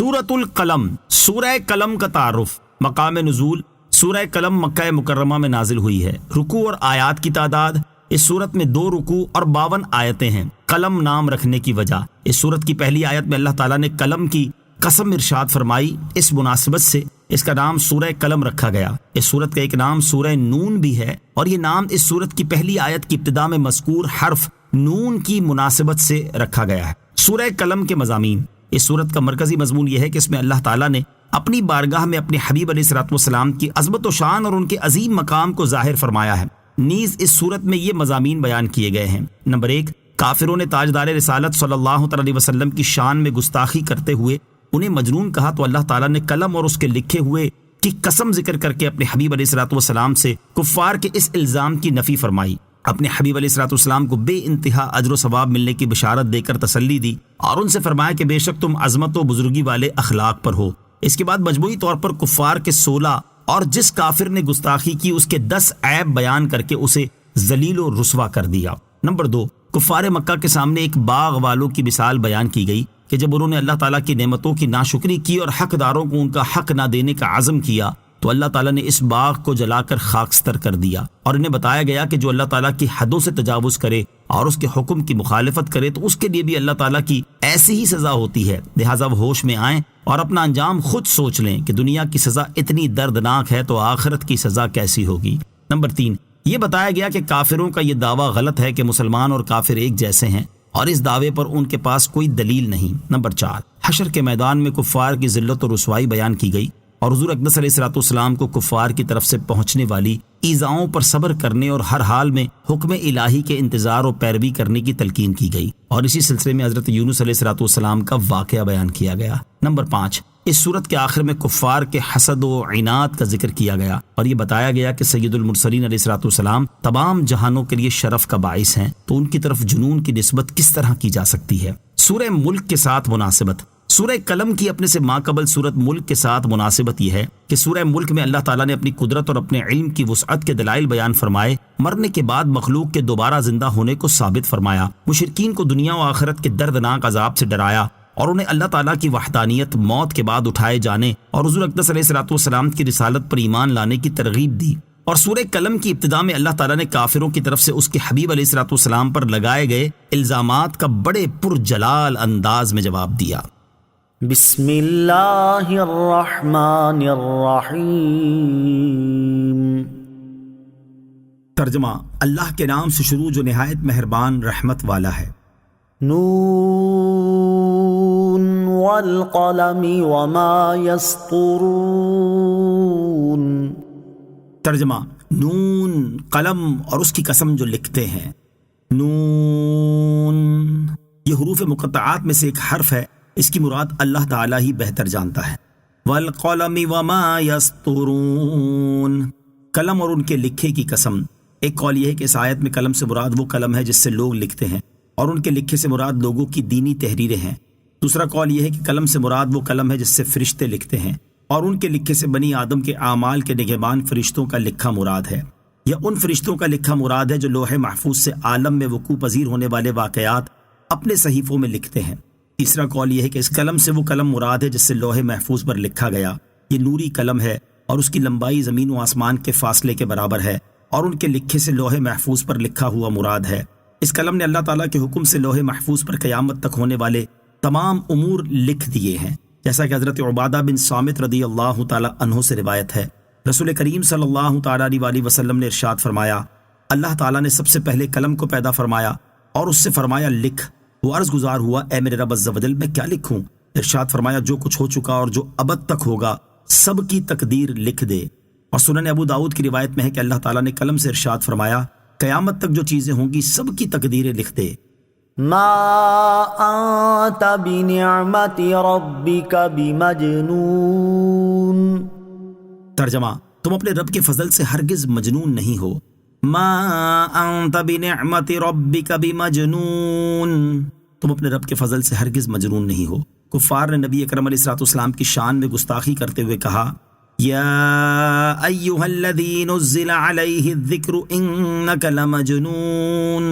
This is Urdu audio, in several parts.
سورۃ القلم، سورہ قلم کا تعارف۔ مقام نزول، سورہ قلم مکہ مکرمہ میں نازل ہوئی ہے۔ رکوع اور آیات کی تعداد، اس سورت میں 2 رکوع اور 52 آیتیں ہیں۔ قلم نام رکھنے کی وجہ، اس سورت کی پہلی آیت میں اللہ تعالیٰ نے قلم کی قسم ارشاد فرمائی، اس مناسبت سے اس کا نام سورہ قلم رکھا گیا۔ اس سورت کا ایک نام سورہ نون بھی ہے، اور یہ نام اس سورت کی پہلی آیت کی ابتدا میں مذکور حرف نون کی مناسبت سے رکھا گیا ہے۔ سورہ قلم کے مضامین، اس سورت کا مرکزی مضمون یہ ہے کہ اس میں اللہ تعالیٰ نے اپنی بارگاہ میں اپنے حبیب علیہ الصلوۃ والسلام کی عظمت و شان اور ان کے عظیم مقام کو ظاہر فرمایا ہے۔ نیز اس سورت میں یہ مضامین بیان کیے گئے ہیں۔ نمبر 1، کافروں نے تاجدار رسالت صلی اللہ علیہ وسلم کی شان میں گستاخی کرتے ہوئے انہیں مجنون کہا، تو اللہ تعالیٰ نے قلم اور اس کے لکھے ہوئے کی قسم ذکر کر کے اپنے حبیب علیہ الصلوۃ والسلام سے کفار کے اس الزام کی نفی فرمائی۔ اپنے حبیب علیہ الصلوۃ والسلام کو بے انتہا اجر و ثواب ملنے کی بشارت دے کر تسلی دی، اور ان سے فرمایا کہ بے شک تم عظمت و بزرگی والے اخلاق پر ہو۔ اس کے بعد مجموعی طور پر کفار کے 16 اور جس کافر نے گستاخی کی اس کے 10 عیب بیان کر کے اسے ذلیل و رسوا کر دیا۔ نمبر 2، کفار مکہ کے سامنے ایک باغ والوں کی مثال بیان کی گئی کہ جب انہوں نے اللہ تعالیٰ کی نعمتوں کی ناشکری کی اور حقداروں کو ان کا حق نہ دینے کا عزم کیا، تو اللہ تعالیٰ نے اس باغ کو جلا کر خاکستر کر دیا، اور انہیں بتایا گیا کہ جو اللہ تعالیٰ کی حدوں سے تجاوز کرے اور اس کے حکم کی مخالفت کرے تو اس کے لیے بھی اللہ تعالیٰ کی ایسی ہی سزا ہوتی ہے۔ لہٰذا وہ ہوش میں آئیں اور اپنا انجام خود سوچ لیں کہ دنیا کی سزا اتنی دردناک ہے تو آخرت کی سزا کیسی ہوگی۔ نمبر 3، یہ بتایا گیا کہ کافروں کا یہ دعویٰ غلط ہے کہ مسلمان اور کافر ایک جیسے ہیں، اور اس دعوے پر ان کے پاس کوئی دلیل نہیں۔ نمبر 4، حشر کے میدان میں کفار کی ذلت و رسوائی بیان کی گئی، اور حضور اقدس علیہ الصلوۃ والسلام کو کفار کی طرف سے پہنچنے والی ایذاؤں پر صبر کرنے اور ہر حال میں حکم الہی کے انتظار و پیروی کرنے کی تلقین کی گئی، اور اسی سلسلے میں حضرت یونس علیہ الصلوۃ والسلام کا واقعہ بیان کیا گیا۔ نمبر 5، اس سورت کے آخر میں کفار کے حسد و عناد کا ذکر کیا گیا، اور یہ بتایا گیا کہ سید المرسلین علیہ الصلوۃ والسلام تمام جہانوں کے لیے شرف کا باعث ہیں، تو ان کی طرف جنون کی نسبت کس طرح کی جا سکتی ہے۔ سورہ ملک کے ساتھ مناسبت، سورہ قلم کی اپنے سے ماقبل سورت ملک کے ساتھ مناسبت یہ ہے کہ سورہ ملک میں اللہ تعالیٰ نے اپنی قدرت اور اپنے علم کی وسعت کے دلائل بیان فرمائے، مرنے کے بعد مخلوق کے دوبارہ زندہ ہونے کو ثابت فرمایا، مشرکین کو دنیا و آخرت کے دردناک عذاب سے ڈرایا، اور انہیں اللہ تعالیٰ کی وحدانیت، موت کے بعد اٹھائے جانے اور حضور اقدس علیہ الصلوۃ والسلام کی رسالت پر ایمان لانے کی ترغیب دی۔ اور سورہ قلم کی ابتدا میں اللہ تعالیٰ نے کافروں کی طرف سے اس کے حبیب علیہ الصلوۃ والسلام پر لگائے گئے الزامات کا بڑے پرجلال انداز میں جواب دیا۔ بسم اللہ الرحمن الرحیم۔ ترجمہ، اللہ کے نام سے شروع جو نہایت مہربان رحمت والا ہے۔ نون والقلم وما یسطرون۔ ترجمہ، نون، قلم اور اس کی قسم جو لکھتے ہیں۔ نون یہ حروف مقطعات میں سے ایک حرف ہے، اس کی مراد اللہ تعالیٰ ہی بہتر جانتا ہے۔ والقلم وما یسطرون، قلم اور ان کے لکھے کی قسم۔ ایک قول یہ ہے کہ اس آیت میں قلم سے مراد وہ قلم ہے جس سے لوگ لکھتے ہیں، اور ان کے لکھے سے مراد لوگوں کی دینی تحریریں ہیں۔ دوسرا قول یہ ہے کہ قلم سے مراد وہ قلم ہے جس سے فرشتے لکھتے ہیں، اور ان کے لکھے سے بنی آدم کے اعمال کے نگہبان فرشتوں کا لکھا مراد ہے، یا ان فرشتوں کا لکھا مراد ہے جو لوح محفوظ سے عالم میں وقوع پذیر ہونے والے واقعات اپنے صحیفوں میں لکھتے ہیں۔ تیسرا قول یہ ہے کہ اس قلم سے وہ قلم مراد ہے جس سے لوح محفوظ پر لکھا گیا۔ یہ نوری قلم ہے، اور اس کی لمبائی زمین و آسمان کے فاصلے کے برابر ہے، اور ان کے لکھے سے لوح محفوظ پر لکھا ہوا مراد ہے۔ اس قلم نے اللہ تعالیٰ کے حکم سے لوح محفوظ پر قیامت تک ہونے والے تمام امور لکھ دیے ہیں، جیسا کہ حضرت عبادہ بن صامت رضی اللہ تعالیٰ عنہ سے روایت ہے۔ رسول کریم صلی اللہ تعالیٰ علیہ وسلم نے ارشاد فرمایا، اللہ تعالیٰ نے سب سے پہلے قلم کو پیدا فرمایا اور اس سے فرمایا لکھ۔ وہ عرض گزار ہوا، اے میرے رب عز و جل، میں کیا لکھوں؟ ارشاد فرمایا، جو کچھ ہو چکا اور جو ابد تک ہوگا سب کی تقدیر لکھ دے۔ اور سنن ابو داؤد کی روایت میں ہے کہ اللہ تعالیٰ نے قلم سے ارشاد فرمایا، قیامت تک جو چیزیں ہوں گی سب کی تقدیریں لکھ دے۔ ما انت بنعمت ربک بمجنون۔ ترجمہ، تم اپنے رب کے فضل سے ہرگز مجنون نہیں ہو۔ ما انت بنعمت ربک بمجنون، تم اپنے رب کے فضل سے ہرگز مجنون نہیں ہو۔ کفار نے نبی اکرم علیہ الصلوۃ والسلام کی شان میں گستاخی کرتے ہوئے کہا، یا ایھا الذی نزل علیہ الذکر انک لمجنون۔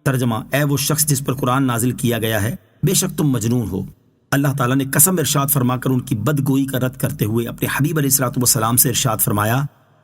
ترجمہ، اے وہ شخص جس پر قرآن نازل کیا گیا ہے، بے شک تم مجنون ہو۔ اللہ تعالیٰ نے قسم ارشاد فرما کر ان کی بدگوئی کا رد کرتے ہوئے اپنے حبیب علیہ الصلوۃ والسلام سے ارشاد فرمایا،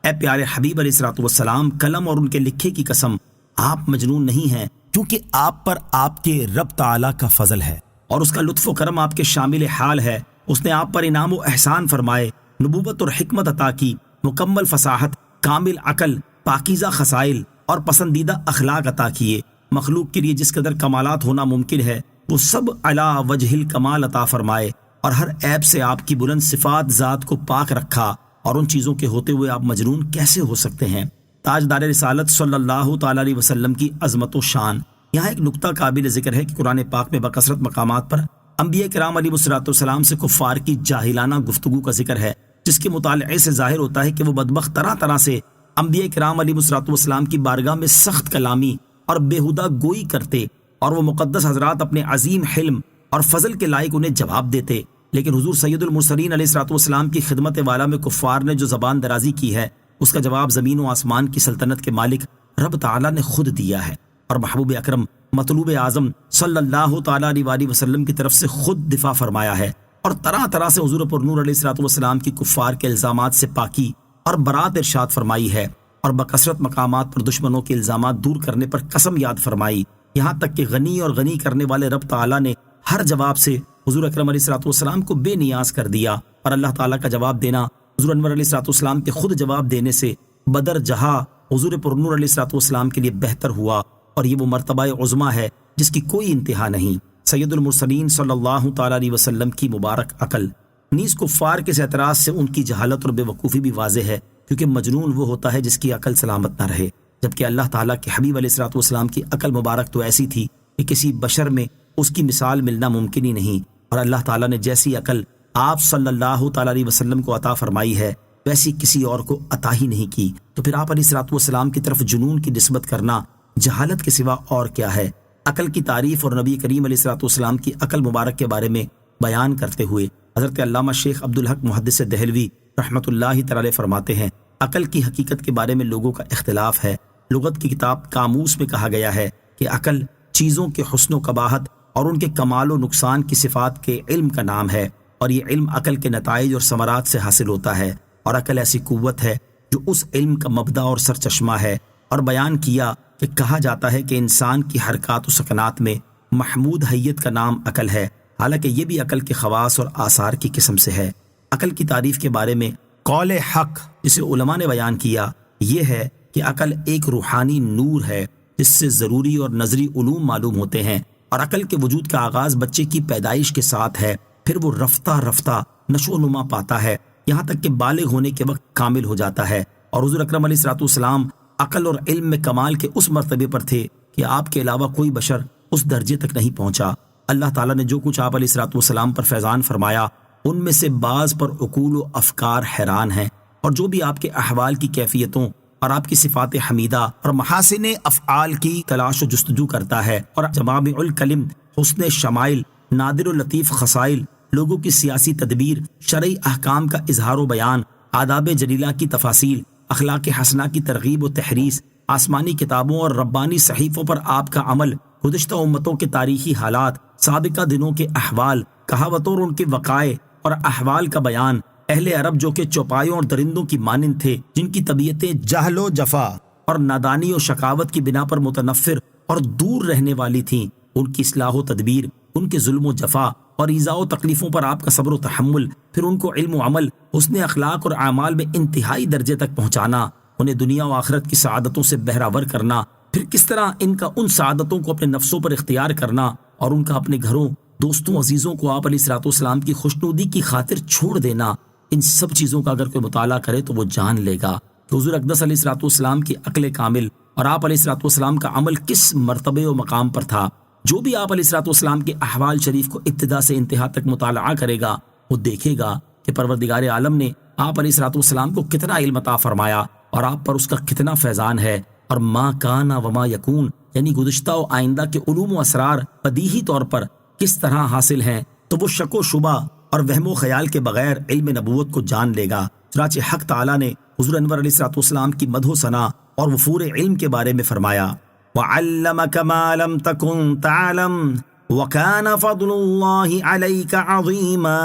اے پیارے حبیب علیہ الصلوۃ والسلام، قلم اور ان کے لکھے کی قسم، آپ مجنون نہیں ہیں، کیونکہ آپ پر آپ کے رب تعالیٰ کا فضل ہے اور اس کا لطف و کرم آپ کے شامل حال ہے۔ اس نے آپ پر انعام و احسان فرمائے، نبوت اور حکمت عطا کی، مکمل فصاحت، کامل عقل، پاکیزہ خصائل اور پسندیدہ اخلاق عطا کیے۔ مخلوق کے لیے جس قدر کمالات ہونا ممکن ہے وہ سب علی وجہ الکمال عطا فرمائے، اور ہر عیب سے آپ کی بلند صفات ذات کو پاک رکھا، اور ان چیزوں کے ہوتے ہوئے آپ مجنون کیسے ہو سکتے ہیں؟ تاجدار رسالت صلی اللہ تعالی علیہ وسلم کی عظمت و شان۔ یہاں ایک نقطہ قابل ذکر ہے کہ قرآن پاک میں بکثرت مقامات پر انبیاء کرام علیہ الصلوۃ والسلام سے کفار کی جاہلانہ گفتگو کا ذکر ہے، جس کے مطالعے سے ظاہر ہوتا ہے کہ وہ بدبخت طرح طرح سے انبیاء کرام علیہ الصلوۃ والسلام کی بارگاہ میں سخت کلامی اور بےہودہ گوئی کرتے، اور وہ مقدس حضرات اپنے عظیم حلم اور فضل کے لائق انہیں جواب دیتے، لیکن حضور سید المرسلین علیہ الصلوۃ والسلام کی خدمت والا میں کفار نے جو زبان درازی کی ہے، اس کا جواب زمین و آسمان کی سلطنت کے مالک رب تعالیٰ نے خود دیا ہے، اور محبوب اکرم مطلوب اعظم صلی اللہ تعالیٰ علیہ وآلہ وسلم کی طرف سے خود دفاع فرمایا ہے، اور طرح طرح سے حضور پر نور علیہ الصلوۃ والسلام کی کفار کے الزامات سے پاکی اور برات ارشاد فرمائی ہے، اور بکثرت مقامات پر دشمنوں کے الزامات دور کرنے پر قسم یاد فرمائی، یہاں تک کہ غنی اور غنی کرنے والے رب تعالیٰ نے ہر جواب سے حضور اکرم علیہ الصلوۃ والسلام کو بے نیاز کر دیا، اور اللہ تعالیٰ کا جواب دینا حضور انور علیہ الصلوۃ والسلام کے خود جواب دینے سے بدر جہاں حضور پر نور علیہ الصلوۃ والسلام کے لیے بہتر ہوا، اور یہ وہ مرتبہ عظمیٰ ہے جس کی کوئی انتہا نہیں۔ سید المرسلین صلی اللہ تعالیٰ علیہ وسلم کی مبارک عقل، نیز کفار کے اعتراض سے ان کی جہالت اور بے وقوفی بھی واضح ہے، کیونکہ مجنون وہ ہوتا ہے جس کی عقل سلامت نہ رہے، جبکہ اللہ تعالیٰ کے حبیب علیہ الصلوۃ والسلام کی عقل مبارک تو ایسی تھی کہ کسی بشر میں اس کی مثال ملنا ممکن ہی نہیں، اور اللہ تعالیٰ نے جیسی عقل آپ صلی اللہ تعالیٰ علیہ وسلم کو عطا فرمائی ہے ویسی کسی اور کو عطا ہی نہیں کی، تو پھر آپ علیہ الصلوۃ والسلام کی طرف جنون کی نسبت کرنا جہالت کے سوا اور کیا ہے؟ عقل کی تعریف اور نبی کریم علیہ الصلوۃ والسلام کی عقل مبارک کے بارے میں بیان کرتے ہوئے حضرت علامہ شیخ عبدالحق محدث دہلوی رحمۃ اللہ تعالی فرماتے ہیں، عقل کی حقیقت کے بارے میں لوگوں کا اختلاف ہے۔ لغت کی کتاب قاموس میں کہا گیا ہے کہ عقل چیزوں کے حسن و قباحت اور ان کے کمال و نقصان کی صفات کے علم کا نام ہے، اور یہ علم عقل کے نتائج اور ثمرات سے حاصل ہوتا ہے، اور عقل ایسی قوت ہے جو اس علم کا مبدا اور سرچشمہ ہے، اور بیان کیا کہ کہا جاتا ہے کہ انسان کی حرکات و سکنات میں محمود حیت کا نام عقل ہے، حالانکہ یہ بھی عقل کے خواص اور آثار کی قسم سے ہے۔ عقل کی تعریف کے بارے میں قول حق جسے علماء نے بیان کیا یہ ہے کہ عقل ایک روحانی نور ہے جس سے ضروری اور نظری علوم معلوم ہوتے ہیں، اور عقل کے وجود کا آغاز بچے کی پیدائش کے ساتھ ہے، پھر وہ رفتہ رفتہ نشو و نما پاتا ہے، یہاں تک کہ بالغ ہونے کے وقت کامل ہو جاتا ہے، اور حضور اکرم علیہ الصلوۃ والسلام عقل اور علم میں کمال کے اس مرتبے پر تھے کہ آپ کے علاوہ کوئی بشر اس درجے تک نہیں پہنچا۔ اللہ تعالیٰ نے جو کچھ آپ علیہ الصلوۃ والسلام پر فیضان فرمایا ان میں سے بعض پر عقول و افکار حیران ہیں، اور جو بھی آپ کے احوال کی کیفیتوں اور آپ کی صفات حمیدہ اور محاسن افعال کی تلاش و جستجو کرتا ہے، اور جوامع الکلم، حسن شمائل، نادر و لطیف خصائل، لوگوں کی سیاسی تدبیر، شرعی احکام کا اظہار و بیان، آداب جلیلہ کی تفاصیل، اخلاق حسنہ کی ترغیب و تحریص، آسمانی کتابوں اور ربانی صحیفوں پر آپ کا عمل، گزشتہ امتوں کے تاریخی حالات، سابقہ دنوں کے احوال، کہاوتوں اور ان کے وقائع اور احوال کا بیان، اہل عرب جو کہ چوپایوں اور درندوں کی مانند تھے، جن کی طبیعتیں جہل و جفا اور نادانی و شقاوت کی بنا پر متنفر اور دور رہنے والی تھیں، ان کی اصلاح و تدبیر، ان کے ظلم و جفا اور ایذاء و تکلیفوں پر آپ کا صبر و تحمل، پھر ان کو علم و عمل، حسن اخلاق اور اعمال میں انتہائی درجے تک پہنچانا، انہیں دنیا و آخرت کی سعادتوں سے بہرہ ور کرنا، پھر کس طرح ان کا ان سعادتوں کو اپنے نفسوں پر اختیار کرنا اور ان کا اپنے گھروں، دوستوں، عزیزوں کو آپ علیہ الصلوۃ والسلام کی خوشنودی کی خاطر چھوڑ دینا، ان سب چیزوں کا اگر کوئی مطالعہ کرے تو وہ جان لے گا کہ حضور اقدس علیہ الصلوۃ والسلام کی عقل کامل اور آپ علیہ الصلوۃ والسلام کا عمل کس مرتبے و مقام پر تھا۔ جو بھی آپ علیہ الصلوۃ والسلام کے احوال شریف کو ابتدا سے انتہا تک مطالعہ کرے گا وہ دیکھے گا کہ پروردگار عالم نے آپ علیہ الصلوۃ والسلام کو کتنا علم عطا فرمایا اور آپ پر اس کا کتنا فیضان ہے، اور ما کان وما یکون یعنی گزشتہ و آئندہ کے علوم و اسرار بدیہی طور پر کس طرح حاصل ہیں، تو وہ شک و شبہ اور وہم و خیال کے بغیر علم نبوت کو جان لے گا۔ چنانچہ حق تعالیٰ نے حضور انور علیہ الصلوۃ والسلام کی مدح و ثنا اور وفور علم کے بارے میں فرمایا، وَعَلَّمَكَ مَا لَمْ تَكُنْ تَعْلَمْ وَكَانَ فَضْلُ اللَّهِ عَلَيْكَ عَظِيمًا۔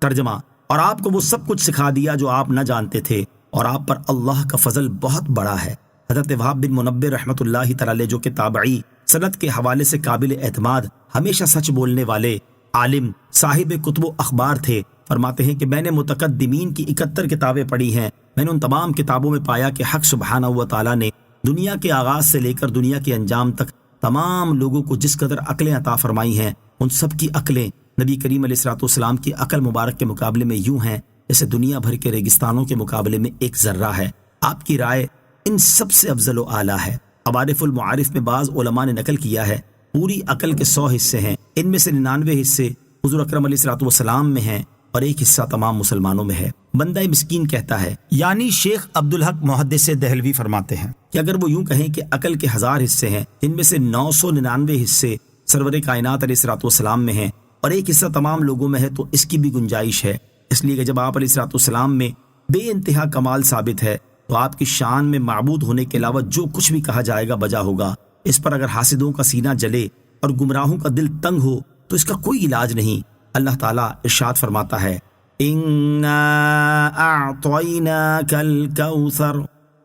ترجمہ، اور آپ کو وہ سب کچھ سکھا دیا جو آپ نہ جانتے تھے، اور آپ پر اللہ کا فضل بہت بڑا ہے۔ حضرت وہاب بن منبہ رحمۃ اللہ تعالی جو کہ تابعی، سند کے حوالے سے قابل اعتماد، ہمیشہ سچ بولنے والے، عالم، صاحب کتب و اخبار تھے، فرماتے ہیں کہ میں نے متقدمین کی 71 کتابیں پڑھی ہیں۔ میں نے ان تمام کتابوں میں پایا کہ حق سبحانہ و تعالیٰ نے دنیا کے آغاز سے لے کر دنیا کے انجام تک تمام لوگوں کو جس قدر عقلیں عطا فرمائی ہیں، ان سب کی عقلیں نبی کریم علیہ الصلوۃ والسلام کی عقل مبارک کے مقابلے میں یوں ہیں جیسے دنیا بھر کے ریگستانوں کے مقابلے میں ایک ذرہ ہے۔ آپ کی رائے ان سب سے افضل و اعلیٰ ہے۔ عوارف المعارف میں بعض علماء نے نقل کیا ہے، پوری عقل کے 100 حصے ہیں، ان میں سے 99 حصے حضور اکرم علیہ الصلوۃ والسلام میں ہیں اور ایک حصہ تمام مسلمانوں میں ہے۔ بندہ مسکین کہتا ہے، یعنی شیخ عبدالحق محدث دہلوی فرماتے ہیں کہ اگر وہ یوں کہیں کہ عقل کے 1000 حصے ہیں، جن میں سے 999 حصے سرور کائنات علیہ الصلوۃ والسلام میں ہیں اور ایک حصہ تمام لوگوں میں ہے، تو اس کی بھی گنجائش ہے، اس لیے کہ جب آپ علیہ الصلوۃ والسلام میں بے انتہا کمال ثابت ہے تو آپ کی شان میں معبود ہونے کے علاوہ جو کچھ بھی کہا جائے گا بجا ہوگا۔ اس پر اگر حاسدوں کا سینہ جلے اور گمراہوں کا دل تنگ ہو تو اس کا کوئی علاج نہیں۔ اللہ تعالیٰ ارشاد فرماتا ہے، اِنَّا أَعْطَيْنَاكَ الْكَوْثَرَ۔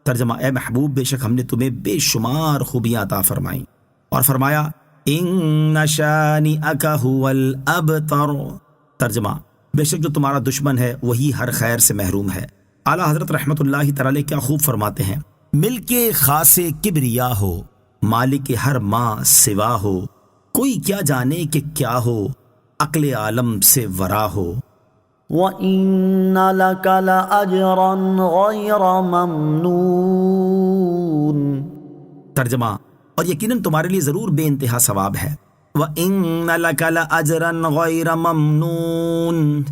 ترجمہ، اے محبوب، بے شک ہم نے تمہیں بے شمار خوبیاں عطا فرمائیں، اور فرمایا إِنَّ شَانِئَكَ هُوَ الْأَبْتَرُ۔ ترجمہ، بے شک جو تمہارا دشمن ہے وہی ہر خیر سے محروم ہے۔ اعلیٰ حضرت رحمت اللہ تعالی کیا خوب فرماتے ہیں، ملک خاص کبریا ہو، مالک ہر ماں سوا ہو، کوئی کیا جانے کہ کیا ہو، عقل عالم سے ورا ہو۔ وَإِنَّ لَكَ لَأَجْرًا غَيْرَ مَمْنُونٍ۔ ترجمہ، اور یقیناً تمہارے لیے ضرور بے انتہا ثواب ہے۔ وَإِنَّ لَكَ لَأَجْرًا غَيْرَ مَمْنُونٍ،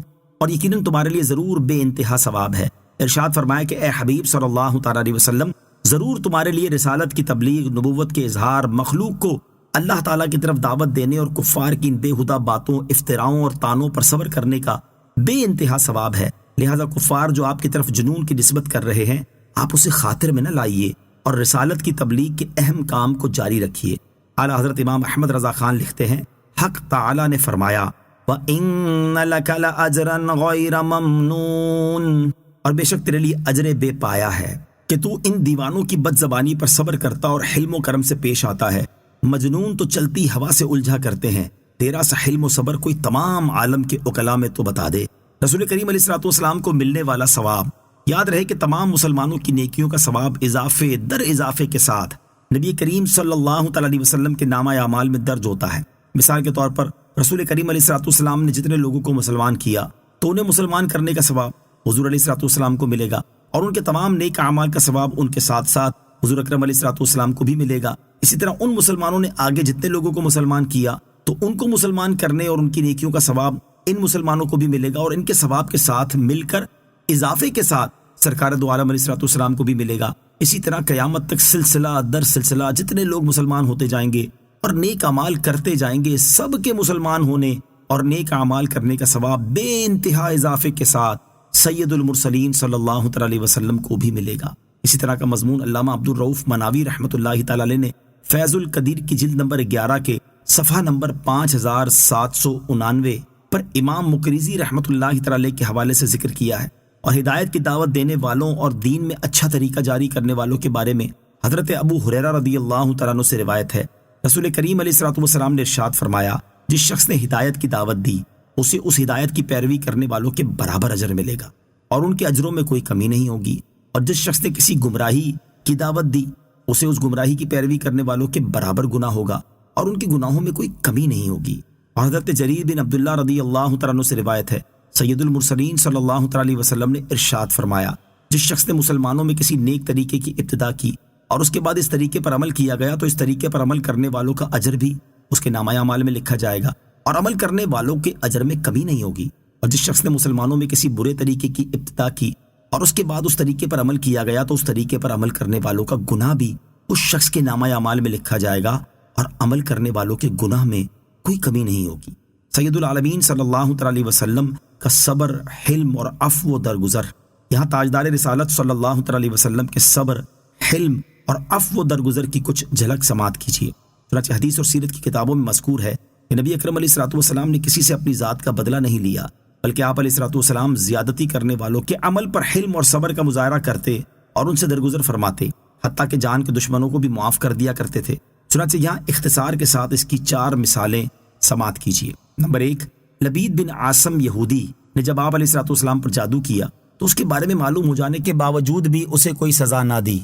اور یقیناً تمہارے لیے ضرور بے انتہا ثواب ہے۔ ارشاد فرمایا کہ اے حبیب صلی اللہ تعالیٰ علیہ وسلم، ضرور تمہارے لیے رسالت کی تبلیغ، نبوت کے اظہار، مخلوق کو اللہ تعالیٰ کی طرف دعوت دینے اور کفار کی ان بے ہدہ باتوں، افتراؤں اور طعنوں پر صبر کرنے کا بے انتہا ثواب ہے۔ لہذا کفار جو آپ کی طرف جنون کی نسبت کر رہے ہیں، آپ اسے خاطر میں نہ لائیے اور رسالت کی تبلیغ کے اہم کام کو جاری رکھیے۔ اعلیٰ حضرت امام احمد رضا خان لکھتے ہیں، حق تعالیٰ نے فرمایا، وَإِنَّ لَكَ لَأَجْرًا غَيْرَ مَمْنُونٍ، اور بے شک تیرے لیے اجر بے پایا ہے کہ تو ان دیوانوں کی بد زبانی پر صبر کرتا اور حلم و کرم سے پیش آتا ہے۔ مجنون تو چلتی ہوا سے الجھا کرتے ہیں، تیرا سا حلم و صبر کوئی تمام عالم کے عقلاء میں تو بتا دے۔ رسول کریم علیہ الصلوۃ والسلام کو ملنے والا ثواب، یاد رہے کہ تمام مسلمانوں کی نیکیوں کا ثواب اضافے در اضافے کے ساتھ نبی کریم صلی اللہ تعالیٰ علیہ وسلم کے نامہ اعمال میں درج ہوتا ہے۔ مثال کے طور پر رسول کریم علیہ الصلوۃ والسلام نے جتنے لوگوں کو مسلمان کیا تو انہیں مسلمان کرنے کا ثواب حضور علیہ الصلوۃ والسلام کو ملے گا، اور ان کے تمام نیک اعمال کا ثواب ان کے ساتھ ساتھ حضور اکرم علیہ الصلوۃ والسلام کو بھی ملے گا۔ اسی طرح ان مسلمانوں نے آگے جتنے لوگوں کو مسلمان کیا تو ان کو مسلمان کرنے اور ان کی نیکیوں کا ثواب ان مسلمانوں کو بھی ملے گا، اور ان کے ثواب کے ساتھ مل کر اضافے کے ساتھ سرکار دو عالم علیہ الصلوۃ والسلام کو بھی ملے گا۔ اسی طرح قیامت تک سلسلہ در سلسلہ جتنے لوگ مسلمان ہوتے جائیں گے اور نیک اعمال کرتے جائیں گے، سب کے مسلمان ہونے اور نیک اعمال کرنے کا ثواب بے انتہا اضافے کے ساتھ سید المرسلین صلی اللہ تعالی علیہ وسلم کو بھی ملے گا۔ اسی طرح کا مضمون علامہ عبد الرؤف مناوی رحمۃ اللہ تعالی علیہ نے فیض القدیر کی جلد نمبر 11 کے صفحہ نمبر 5799 پر امام مقریزی رحمۃ اللہ تعالی علیہ کے حوالے سے ذکر کیا ہے، اور ہدایت کی دعوت دینے والوں اور دین میں اچھا طریقہ جاری کرنے والوں کے بارے میں حضرت ابو ہریرہ رضی اللہ تعالیٰ عنہ سے روایت ہے، رسول کریم علیہ الصلوۃ والسلام نے ارشاد فرمایا، جس شخص نے ہدایت کی دعوت دی اسے اس ہدایت کی پیروی کرنے والوں کے برابر اجر ملے گا اور ان کے اجروں میں کوئی کمی نہیں ہوگی، اور جس شخص نے کسی گمراہی کی دعوت دی اسے اس گمراہی کی پیروی کرنے والوں کے برابر گناہ ہوگا اور ان کے گناہوں میں کوئی کمی نہیں ہوگی۔ اور حضرت جریر بن عبداللہ رضی اللہ تعالیٰ عنہ سے روایت ہے، سید المرسلین صلی اللہ تعالیٰ علیہ وسلم نے ارشاد فرمایا، جس شخص نے مسلمانوں میں کسی نیک طریقے کی ابتدا کی اور اس کے بعد اس طریقے پر عمل کیا گیا تو اس طریقے پر عمل کرنے والوں کا اجر بھی اس کے نامہ اعمال میں لکھا جائے گا اور عمل کرنے والوں کے اجر میں کمی نہیں ہوگی۔ اور جس شخص نے مسلمانوں میں کسی برے طریقے کی ابتدا کی اور اس کے بعد اس طریقے پر عمل کیا گیا تو اس طریقے پر عمل کرنے والوں کا گناہ بھی اس شخص کے نامہ اعمال میں لکھا جائے گا اور عمل کرنے والوں کے گناہ میں کوئی کمی نہیں ہوگی۔ سید العالمین صلی اللہ تعالی علیہ وسلم کا صبر، حلم اور عفو و درگزر، یہاں تاجدار رسالت صلی اللہ تعالی علیہ وسلم کے صبر، حلم اور عفو و درگزر کی کچھ جھلک سماعت کیجیے۔ چنانچہ حدیث اور سیرت کی کتابوں میں مذکور ہے کہ نبی اکرم علیہ الصلوۃ والسلام نے کسی سے اپنی ذات کا بدلہ نہیں لیا، بلکہ آپ علیہ الصلوۃ والسلام زیادتی کرنے والوں کے عمل پر حلم اور صبر کا مظاہرہ کرتے اور ان سے درگزر فرماتے، حتیٰ کہ جان کے دشمنوں کو بھی معاف کر دیا کرتے تھے۔ چنانچہ یہاں اختصار کے ساتھ اس کی 4 مثالیں سماعت کیجیے۔ نمبر 1، لبید بن عاصم یہودی نے جب آپ علیہ الصلوۃ والسلام پر جادو کیا تو اس کے بارے میں معلوم ہو جانے کے باوجود بھی اسے کوئی سزا نہ دی۔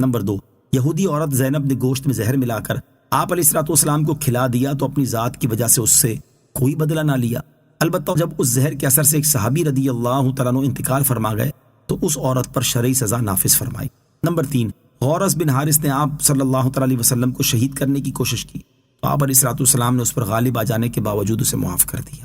نمبر 2، یہودی عورت زینب نے گوشت میں زہر ملا کر آپ علیہ الصلوۃ والسلام کو کھلا دیا تو اپنی ذات کی وجہ سے اس سے کوئی بدلہ نہ لیا، البتہ جب اس زہر کے اثر سے ایک صحابی رضی اللہ تعالیٰ عنہ انتقال فرما گئے تو اس عورت پر شرعی سزا نافذ فرمائی۔ نمبر 3، غورث بن حارث نے آپ صلی اللہ تعالیٰ علیہ وسلم کو شہید کرنے کی کوشش کی تو آپ علیہ الصلوۃ والسلام نے اس پر غالب آ جانے کے باوجود اسے معاف کر دیا۔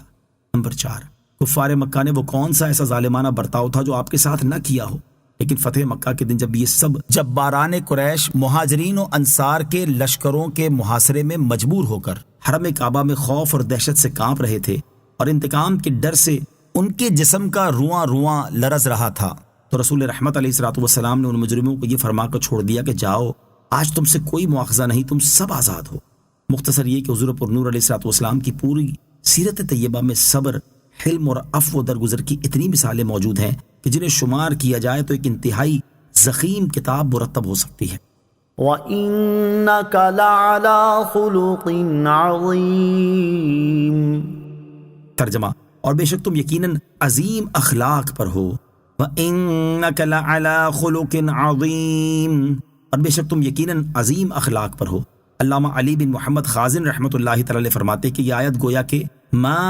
نمبر 4، کفار مکہ نے وہ کون سا ایسا ظالمانہ برتاؤ تھا جو آپ کے ساتھ نہ کیا ہو، لیکن فتح مکہ کے دن جب یہ سب جباران قریش مہاجرین و انصار کے لشکروں کے محاصرے میں مجبور ہو کر حرم کعبہ میں خوف اور دہشت سے کانپ رہے تھے اور انتقام کے ڈر سے ان کے جسم کا رواں رواں لرز رہا تھا، تو رسول رحمت علیہ الصلوۃ والسلام نے ان مجرموں کو یہ فرما کر چھوڑ دیا کہ جاؤ، آج تم سے کوئی مواخذہ نہیں، تم سب آزاد ہو۔ مختصر یہ کہ حضور پر نور علیہ الصلوۃ والسلام کی پوری سیرت طیبہ میں صبر، حلم اور عفو و درگزر کی اتنی مثالیں موجود ہیں کہ جنہیں شمار کیا جائے تو ایک انتہائی ضخیم کتاب مرتب ہو سکتی ہے۔ وَإِنَّكَ لَعَلَى خُلُقٍ عَظِيمٍ۔ ترجمہ، اور بے شک تم یقیناً عظیم اخلاق پر ہو۔ وَإِنَّكَ لَعَلَى خُلُقٍ عَظِيمٍ، اور بے شک تم یقیناً عظیم اخلاق پر ہو۔ علامہ علی بن محمد خازن رحمۃ اللہ تعالی علیہ فرماتے کہ یہ آیت گویا کہ ما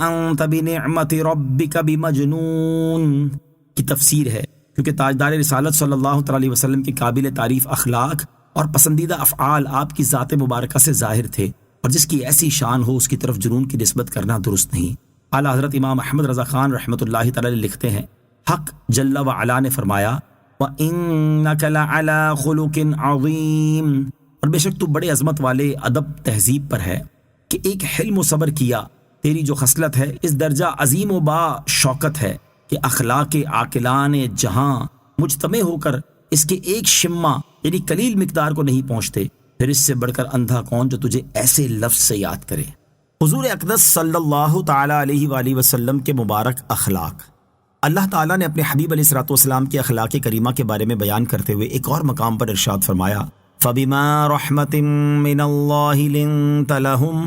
انت بنعمت ربک بمجنون کی تفسیر ہے، کیونکہ تاجدار رسالت صلی اللہ تعالی علیہ وسلم کے قابل تعریف اخلاق اور پسندیدہ افعال آپ کی ذات مبارکہ سے ظاہر تھے، اور جس کی ایسی شان ہو اس کی طرف جنون کی نسبت کرنا درست نہیں۔ اعلیٰ حضرت امام احمد رضا خان رحمۃ اللہ تعالی علیہ لکھتے ہیں، حق جل و علا نے فرمایا وَإِنَّكَ لَعَلَى خُلُقٍ عَظِيمٍ، اور بے شک تو بڑے عظمت والے ادب تہذیب پر ہے کہ ایک حلم و صبر کیا، تیری جو خصلت ہے اس درجہ عظیم و با شوکت ہے کہ اخلاق عاقلان جہاں مجتمع ہو کر اس کے ایک شمع یعنی قلیل مقدار کو نہیں پہنچتے، پھر اس سے بڑھ کر اندھا کون جو تجھے ایسے لفظ سے یاد کرے۔ حضور اقدس صلی اللہ تعالی علیہ وآلہ وسلم کے مبارک اخلاق، اللہ تعالیٰ نے اپنے حبیب علیہ الصلوۃ والسلام کے اخلاق کریمہ کے بارے میں بیان کرتے ہوئے ایک اور مقام پر ارشاد فرمایا، فَبِمَا رَحْمَةٍ مِّنَ اللَّهِ لِنتَ لَهُمْ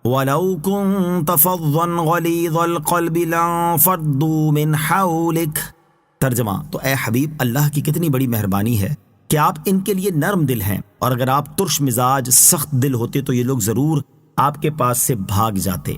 وَلَوْ كُنتَ فَظًّا غَلِيظَ الْقَلْبِ لَانفَضُّوا مِنْ حَوْلِكَ۔ ترجمہ، تو اے حبیب اللہ کی کتنی بڑی مہربانی ہے کہ آپ ان کے لیے نرم دل ہیں، اور اگر آپ ترش مزاج سخت دل ہوتے تو یہ لوگ ضرور آپ کے پاس سے بھاگ جاتے۔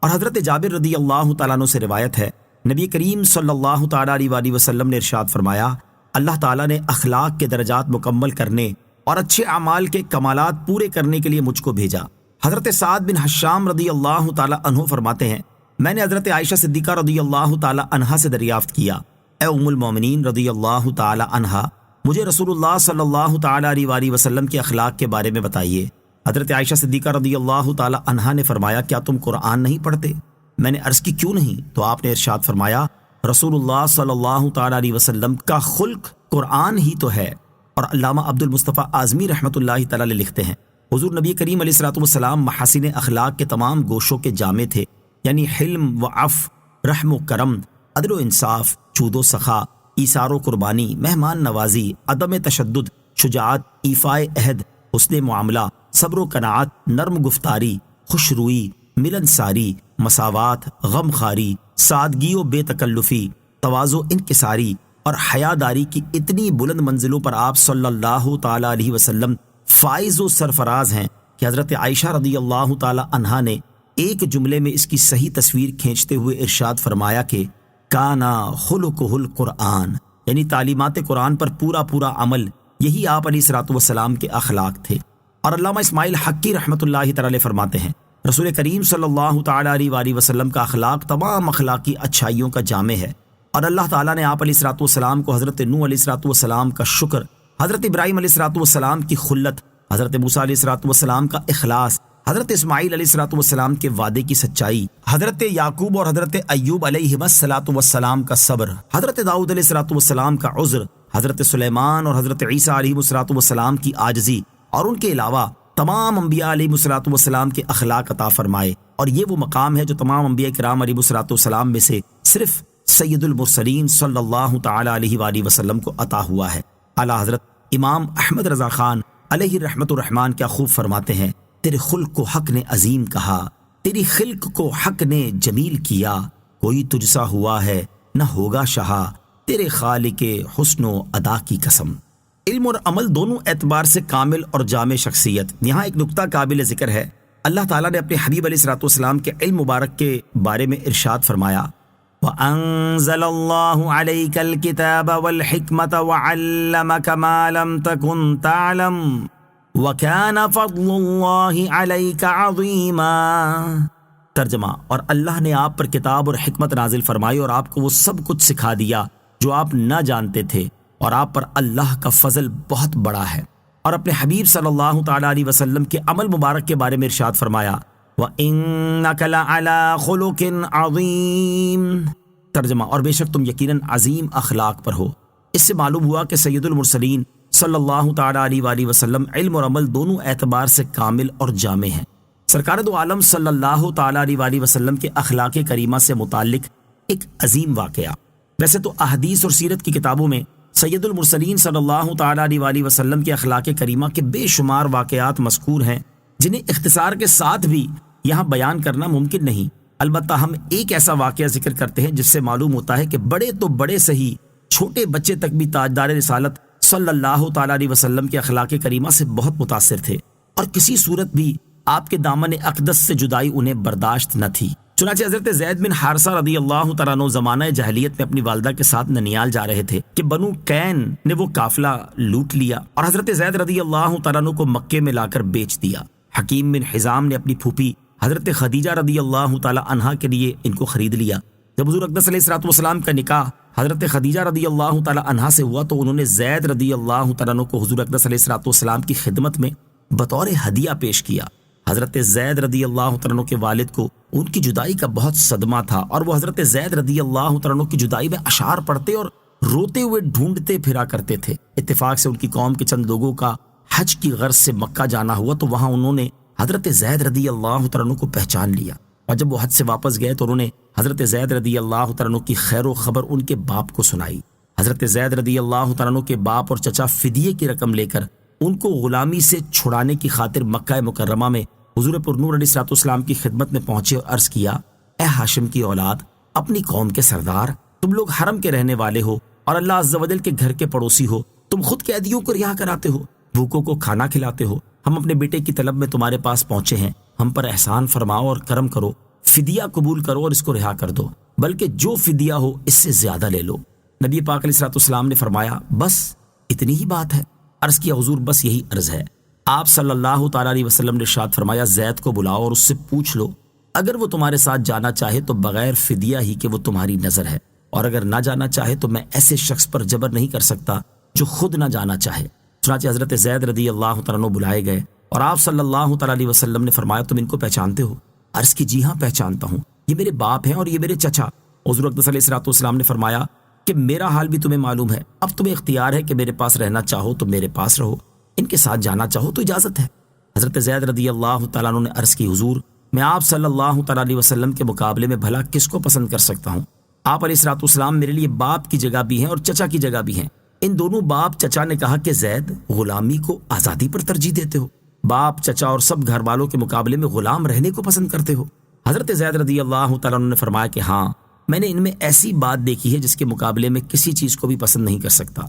اور حضرت جابر رضی اللہ تعالیٰ عنہ سے روایت ہے، نبی کریم صلی اللہ تعالیٰ علیہ وآلہ وسلم نے ارشاد فرمایا، اللہ تعالیٰ نے اخلاق کے درجات مکمل کرنے اور اچھے اعمال کے کمالات پورے کرنے کے لیے مجھ کو بھیجا۔ حضرت سعد بن حشام رضی اللہ تعالیٰ عنہ فرماتے ہیں، میں نے حضرت عائشہ صدیقہ رضی اللہ تعالیٰ عنہا سے دریافت کیا، اے ام المومنین رضی اللہ تعالیٰ عنہا، مجھے رسول اللہ صلی اللہ تعالیٰ علیہ وآلہ وسلم کے اخلاق کے بارے میں بتائیے۔ حضرت عائشہ صدیقہ رضی اللہ تعالیٰ عنہا نے فرمایا، کیا تم قرآن نہیں پڑھتے؟ میں نے عرض کی کیوں نہیں؟ تو آپ نے ارشاد فرمایا، رسول اللہ صلی اللہ تعالیٰ علیہ وسلم کا خلق قرآن ہی تو ہے۔ اور علامہ عبد المصطفیٰ اعظمی رحمۃ اللہ تعالیٰ علیہ لکھتے ہیں، حضور نبی کریم علیہ الصلوۃ والسلام محاسن اخلاق کے تمام گوشوں کے جامع تھے، یعنی حلم و عفو، رحم و کرم، عدل و انصاف، جود و سخا، ایثار و قربانی، مہمان نوازی، عدم تشدد، شجاعت، ایفائے عہد، حسن معاملہ، صبر و قناعت، نرم گفتاری، خوش روئی، ملنساری، مساوات، غم خاری، سادگی و بے تکلفی، تواضع، انکساری اور حیاداری کی اتنی بلند منزلوں پر آپ صلی اللہ تعالیٰ علیہ وسلم فائز و سرفراز ہیں کہ حضرت عائشہ رضی اللہ تعالیٰ عنہا نے ایک جملے میں اس کی صحیح تصویر کھینچتے ہوئے ارشاد فرمایا کہ کانا خلقہ القرآن، یعنی تعلیمات قرآن پر پورا پورا عمل، یہی آپ علیہ الصلوۃ والسلام کے اخلاق تھے۔ اور علامہ اسماعیل حقی رحمۃ اللہ تعالی فرماتے ہیں، رسول کریم صلی اللہ تعالیٰ علیہ وآلہ وسلم کا اخلاق تمام اخلاقی اچھائیوں کا جامع ہے، اور اللہ تعالیٰ نے آپ علیہ الصلوۃ والسلام کو حضرت نوح علیہ الصلوۃ والسلام کا شکر، حضرت ابراہیم علیہ الصلوۃ والسلام کی خلت، حضرت موسیٰ علیہ الصلوۃ والسلام کا اخلاص، حضرت اسماعیل علیہ الصلوۃ والسلام کے وعدے کی سچائی، حضرت یعقوب اور حضرت ایوب علیہ الصلوۃ والسلام کا صبر، حضرت داؤد علیہ الصلوۃ والسلام کا عذر، حضرت سلیمان اور حضرت عیسیٰ علیہ الصلوۃ والسلام کی عاجزی، اور ان کے علاوہ تمام انبیاء علیہ الصلوۃ والسلام کے اخلاق عطا فرمائے، اور یہ وہ مقام ہے جو تمام انبیاء کرام علیہ الصلوۃ والسلام میں سے صرف سید المرسلین صلی اللہ تعالی علیہ وآلہ وسلم کو عطا ہوا ہے۔ اعلیٰ حضرت امام احمد رضا خان علیہ رحمت الرحمان کیا خوب فرماتے ہیں، تیرے خلق کو حق نے عظیم کہا، تیری خلق کو حق نے جمیل کیا، کوئی تجھ سا ہوا ہے نہ ہوگا شہا، تیرے خالق حسن و ادا کی قسم۔ علم اور عمل دونوں اعتبار سے کامل اور جامع شخصیت۔ یہاں ایک نکتہ قابل ذکر ہے، اللہ تعالیٰ نے اپنے حبیب علیہ الصلوۃ والسلام کے علم مبارک کے بارے میں ارشاد فرمایا، وَأَنزَلَ اللَّهُ عَلَيْكَ الْكِتَابَ وَالْحِكْمَةَ وَعَلَّمَكَ مَا لَمْ تَكُنْ تَعْلَمْ وَكَانَ فَضْلُ اللَّهِ عَلَيْكَ عَظِيمًا۔ ترجمہ، اور اللہ نے آپ پر کتاب اور حکمت نازل فرمائی اور آپ کو وہ سب کچھ سکھا دیا جو آپ نہ جانتے تھے، اور آپ پر اللہ کا فضل بہت بڑا ہے۔ اور اپنے حبیب صلی اللہ تعالی علیہ وسلم کے عمل مبارک کے بارے میں ارشاد فرمایا، وَإِنَّكَ لَعَلَىٰ خُلُقٍ عَظِيمٍ۔ ترجمہ، اور بے شک تم یقیناً عظیم اخلاق پر ہو۔ اس سے معلوم ہوا کہ سید المرسلین صلی اللہ تعالی علیہ وآلہ وسلم علم اور عمل دونوں اعتبار سے کامل اور جامع ہیں۔ سرکار دو عالم صلی اللہ تعالی علیہ وآلہ وسلم کے اخلاق کریمہ سے متعلق ایک عظیم واقعہ۔ ویسے تو احادیث اور سیرت کی کتابوں میں سید المرسلین صلی اللہ تعالی علیہ وآلہ وسلم کے اخلاق کریمہ کے بے شمار واقعات مذکور ہیں، جنہیں اختصار کے ساتھ بھی یہاں بیان کرنا ممکن نہیں۔ البتہ ہم ایک ایسا واقعہ ذکر کرتے ہیں جس سے معلوم ہوتا ہے کہ بڑے تو بڑے صحیح، چھوٹے بچے تک بھی تاجدار رسالت صلی اللہ تعالی علیہ وسلم کے اخلاق کریمہ سے بہت متاثر تھے، اور کسی صورت بھی آپ کے دامن اقدس سے جدائی انہیں برداشت نہ تھی۔ چنانچہ حضرت زید بن حارثہ رضی اللہ تعالیٰ عنہ زمانہ جاہلیت میں اپنی والدہ کے ساتھ ننیال جا رہے تھے کہ بنو کین نے وہ قافلہ لوٹ لیا اور حضرت زید رضی اللہ تعالیٰ عنہ کو مکے میں لا کر بیچ دیا۔ حکیم بن حزام نے اپنی پھوپھی حضرت خدیجہ رضی اللہ تعالیٰ عنہا کے لیے ان کو خرید لیا۔ جب حضور اقدس علیہ الصلوۃ والسلام کا نکاح حضرت خدیجہ رضی اللہ تعالیٰ عنہا سے ہوا تو انہوں نے زید رضی اللہ تعالیٰ عنہ کو حضور اقدس علیہ الصلوۃ والسلام کی خدمت میں بطور ہدیہ پیش کیا۔ حضرت زید رضی اللہ تعالیٰ عنہ کے والد کو ان کی جدائی کا بہت صدمہ تھا، اور وہ حضرت زید رضی اللہ تعالیٰ عنہ کی جدائی میں اشعار پڑھتے اور روتے ہوئے ڈھونڈتے پھرا کرتے تھے۔ اتفاق سے ان کی قوم کے چند لوگوں کا حج کی غرض سے مکہ جانا ہوا تو وہاں انہوں نے حضرت زید رضی اللہ تعالیٰ عنہ کو پہچان لیا، اور جب وہ حج سے واپس گئے تو انہوں نے حضرت زید رضی اللہ تعالیٰ عنہ کی خیر و خبر ان کے باپ کو سنائی۔ حضرت زید رضی اللہ تعالیٰ عنہ کے باپ اور چچا فدیے کی رقم لے کر ان کو غلامی سے چھڑانے کی خاطر مکہ مکرمہ میں حضور پر نور علیہ الصلوۃ والسلام کی خدمت میں پہنچے اور عرض کیا، اے ہاشم کی اولاد، اپنی قوم کے سردار، تم لوگ حرم کے رہنے والے ہو اور اللہ عز و جل کے گھر کے پڑوسی ہو، تم خود قیدیوں کو رہا کراتے ہو، بھوکوں کو کھانا کھلاتے ہو، ہم اپنے بیٹے کی طلب میں تمہارے پاس پہنچے ہیں، ہم پر احسان فرماؤ اور کرم کرو، فدیہ قبول کرو اور اس کو رہا کر دو، بلکہ جو فدیہ ہو اس سے زیادہ لے لو۔ نبی پاک علیہ الصلوۃ والسلام نے فرمایا، بس اتنی ہی بات ہے؟ عرض کیا، حضور بس یہی عرض ہے۔ آپ صلی اللہ تعالی علیہ وسلم نے ارشاد فرمایا، زید کو بلاؤ اور اس سے پوچھ لو، اگر وہ تمہارے ساتھ جانا چاہے تو بغیر فدیہ ہی کہ وہ تمہاری نظر ہے، اور اگر نہ جانا چاہے تو میں ایسے شخص پر جبر نہیں کر سکتا جو خود نہ جانا چاہے۔ چنانچہ حضرت زید رضی اللہ تعالیٰ عنہ بلائے گئے اور آپ صلی اللہ تعالی علیہ وسلم نے فرمایا، تم ان کو پہچانتے ہو؟ عرض کی، جی ہاں پہچانتا ہوں، یہ میرے باپ ہیں اور یہ میرے چچا۔ حضور اقدس علیہ الصلوۃ والسلام نے فرمایا کہ میرا حال بھی تمہیں معلوم ہے، اب تمہیں اختیار ہے کہ میرے پاس رہنا چاہو تو میرے پاس رہو، ان کے ساتھ جانا چاہو تو اجازت ہے۔ حضرت زید رضی اللہ تعالیٰ عنہ نے عرض کی، حضور میں آپ صلی اللہ تعالیٰ علیہ وسلم کے مقابلے میں بھلا کس کو پسند کر سکتا ہوں؟ آپ علیہ الصلوۃ والسلام میرے لیے باپ کی جگہ بھی ہیں اور چچا کی جگہ بھی ہیں۔ ان دونوں باپ چچا نے کہا کہ زید، غلامی کو آزادی پر ترجیح دیتے ہو، باپ چچا اور سب گھر والوں کے مقابلے میں غلام رہنے کو پسند کرتے ہو؟ حضرت زید رضی اللہ تعالیٰ عنہ نے فرمایا کہ ہاں، میں نے ان میں ایسی بات دیکھی ہے جس کے مقابلے میں کسی چیز کو بھی پسند نہیں کر سکتا۔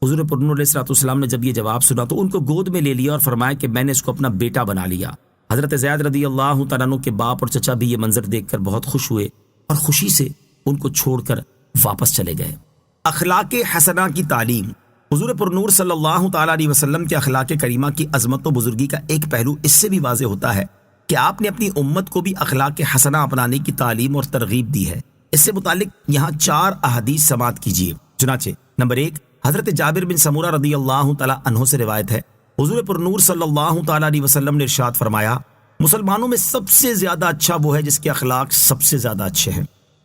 حضور پر نور علیہ الصلوۃ والسلام نے جب یہ جواب سنا تو ان کو گود میں لے لیا اور فرمایا کہ میں نے اس کو اپنا بیٹا بنا لیا۔ حضرت زید رضی اللہ تعالیٰ عنہ کے باپ اور چچا بھی یہ منظر دیکھ کر بہت خوش ہوئے اور خوشی سے ان کو چھوڑ کر واپس چلے گئے۔ اخلاق حسنہ کی تعلیم۔ حضور پر نور صلی اللہ تعالیٰ علیہ وسلم کے اخلاق کریمہ کی عظمت و بزرگی کا ایک پہلو اس سے بھی واضح ہوتا ہے کہ آپ نے اپنی امت کو بھی اخلاق حسنہ اپنانے کی تعلیم اور ترغیب دی ہے۔ اس سے متعلق یہاں 4 احادیث سماعت کیجیے۔ چنانچہ نمبر 1، حضرت جابر بن سمورہ رضی اللہ تعالیٰ عنہ سے روایت ہے، حضور پر نور صلی اللہ تعالیٰ علیہ وسلم نے ارشاد فرمایا، مسلمانوں میں سب سے زیادہ اچھا وہ ہے جس کے اخلاق سب سے زیادہ اچھے ہیں۔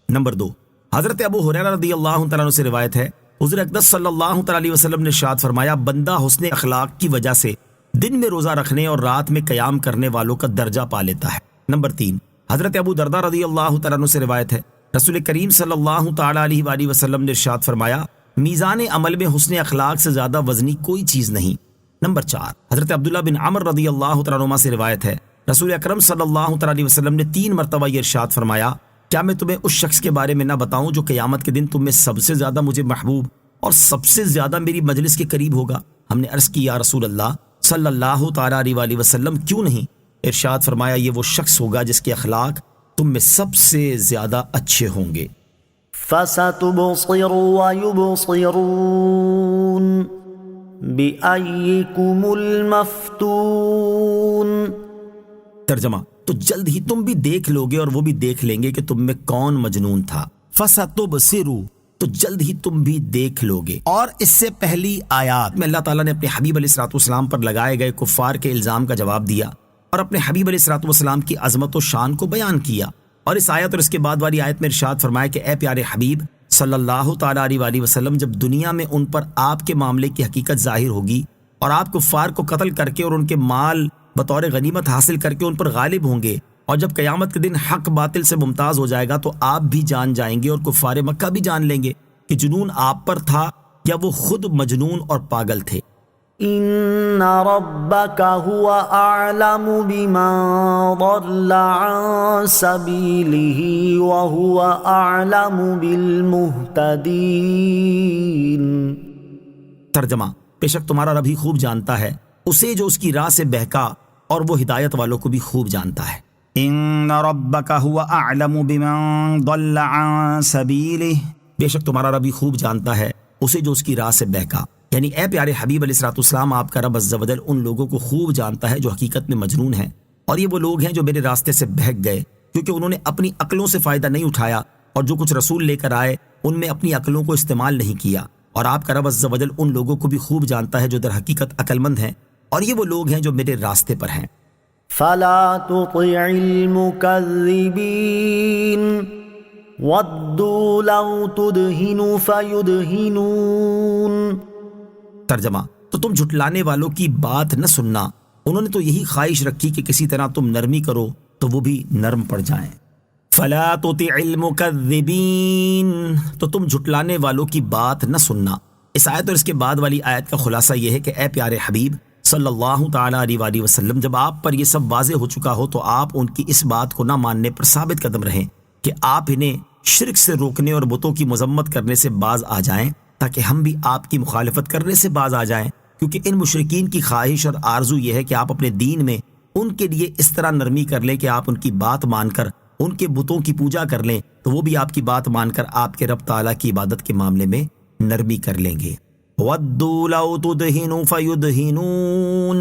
نمبر 2، حضرت ابو ہریرہ رضی اللہ تعالیٰ عنہ سے روایت ہے، حضور اقدس صلی اللہ تعالیٰ علیہ وسلم نے ارشاد فرمایا، بندہ حسن اخلاق کی وجہ سے دن میں روزہ رکھنے اور رات میں قیام کرنے والوں کا درجہ پا لیتا ہے۔ نمبر 3، حضرت ابو درداء رضی اللہ تعالیٰ عنہ سے روایت ہے، رسول کریم صلی اللہ تعالیٰ علیہ وآلہ وسلم نے ارشاد فرمایا، میزان عمل میں حسن اخلاق سے زیادہ وزنی کوئی چیز نہیں۔ نمبر 4، حضرت عبداللہ بن عمر رضی اللہ تعالیٰ عنہ سے روایت ہے، رسول اکرم صلی اللہ تعالیٰ علیہ وسلم نے 3 مرتبہ یہ ارشاد فرمایا، کیا میں تمہیں اس شخص کے بارے میں نہ بتاؤں جو قیامت کے دن تم میں سب سے زیادہ مجھے محبوب اور سب سے زیادہ میری مجلس کے قریب ہوگا؟ ہم نے عرض کی، یا رسول اللہ صلی اللہ تعالیٰ علیہ وآلہ وسلم کیوں نہیں؟ ارشاد فرمایا، یہ وہ شخص ہوگا جس کے اخلاق تم میں سب سے زیادہ اچھے ہوں گے۔ فَسَتُبْصِرُ وَيُبْصِرُونَ بِأَيِّكُمُ الْمَفْتُونُ۔ ترجمہ، تو جلد ہی تم بھی دیکھ لوگے اور وہ بھی دیکھ لیں گے کہ تم میں کون مجنون تھا۔ فَسَتُبْصِرُ، تو جلد ہی تم بھی دیکھ لوگے۔ اور اس سے پہلی آیات میں اللہ تعالیٰ نے اپنے حبیب علیہ الصلوۃ والسلام پر لگائے گئے کفار کے الزام کا جواب دیا اور اپنے حبیب علیہ الصلوۃ والسلام کی عظمت و شان کو بیان کیا، اور اس آیت اور اس کے بعد والی آیت میں ارشاد فرمایا کہ اے پیارے حبیب صلی اللہ تعالیٰ علیہ وآلہ وسلم، جب دنیا میں ان پر آپ کے معاملے کی حقیقت ظاہر ہوگی اور آپ کفار کو قتل کر کے اور ان کے مال بطور غنیمت حاصل کر کے ان پر غالب ہوں گے، اور جب قیامت کے دن حق باطل سے ممتاز ہو جائے گا تو آپ بھی جان جائیں گے اور کفار مکہ بھی جان لیں گے کہ جنون آپ پر تھا یا وہ خود مجنون اور پاگل تھے۔ ان ربک هو اعلم بمن ضل عن سبیلہ وهو اعلم بالمہتدین۔ ترجمہ، بے شک تمہارا رب ہی خوب جانتا ہے اسے جو اس کی راہ سے بہکا، اور وہ ہدایت والوں کو بھی خوب جانتا ہے۔ ان ربک هو اعلم بمن ضل عن سبیلہ، بے شک تمہارا رب ہی خوب جانتا ہے اسے جو اس کی راہ سے بہکا، یعنی اے پیارے حبیب علیہ الصلوۃ والسلام، آپ کا رب عز و جل ان لوگوں کو خوب جانتا ہے جو حقیقت میں مجنون ہیں، اور یہ وہ لوگ ہیں جو میرے راستے سے بہک گئے کیونکہ انہوں نے اپنی عقلوں سے فائدہ نہیں اٹھایا، اور جو کچھ رسول لے کر آئے ان میں اپنی عقلوں کو استعمال نہیں کیا، اور آپ کا رب عز و جل ان لوگوں کو بھی خوب جانتا ہے جو در حقیقت عقل مند ہیں، اور یہ وہ لوگ ہیں جو میرے راستے پر ہیں۔ فلا تطع المكذبين ودوا لو تدهن فيدهنون۔ ترجمہ، تو تم جھٹلانے والوں کی بات نہ سننا، انہوں نے تو یہی خواہش رکھی کہ کسی طرح تم نرمی کرو تو وہ بھی نرم پڑ جائیں۔ فلا تطع المکذبین، تو تم جھٹلانے والوں کی بات نہ سننا۔ اس آیت اور اس کے بعد والی آیت کا خلاصہ یہ ہے کہ اے پیارے حبیب صلی اللہ تعالیٰ علیہ وآلہ وسلم، جب آپ پر یہ سب واضح ہو چکا ہو تو آپ ان کی اس بات کو نہ ماننے پر ثابت قدم رہیں کہ آپ انہیں شرک سے روکنے اور بتوں کی مذمت کرنے سے باز آ جائیں، تاکہ ہم بھی آپ کی مخالفت کرنے سے باز آ جائیں، کیونکہ ان مشرکین کی خواہش اور آرزو یہ ہے کہ آپ اپنے دین میں ان کے لیے اس طرح نرمی کر لیں کہ آپ ان کی بات مان کر ان کے بتوں کی پوجا کر لیں، تو وہ بھی آپ کی بات مان کر آپ کے رب تعالیٰ کی عبادت کے معاملے میں نرمی کر لیں گے۔ وَدُّوا لَوْ تُدْهِنُوا فَيُدْهِنُونَ،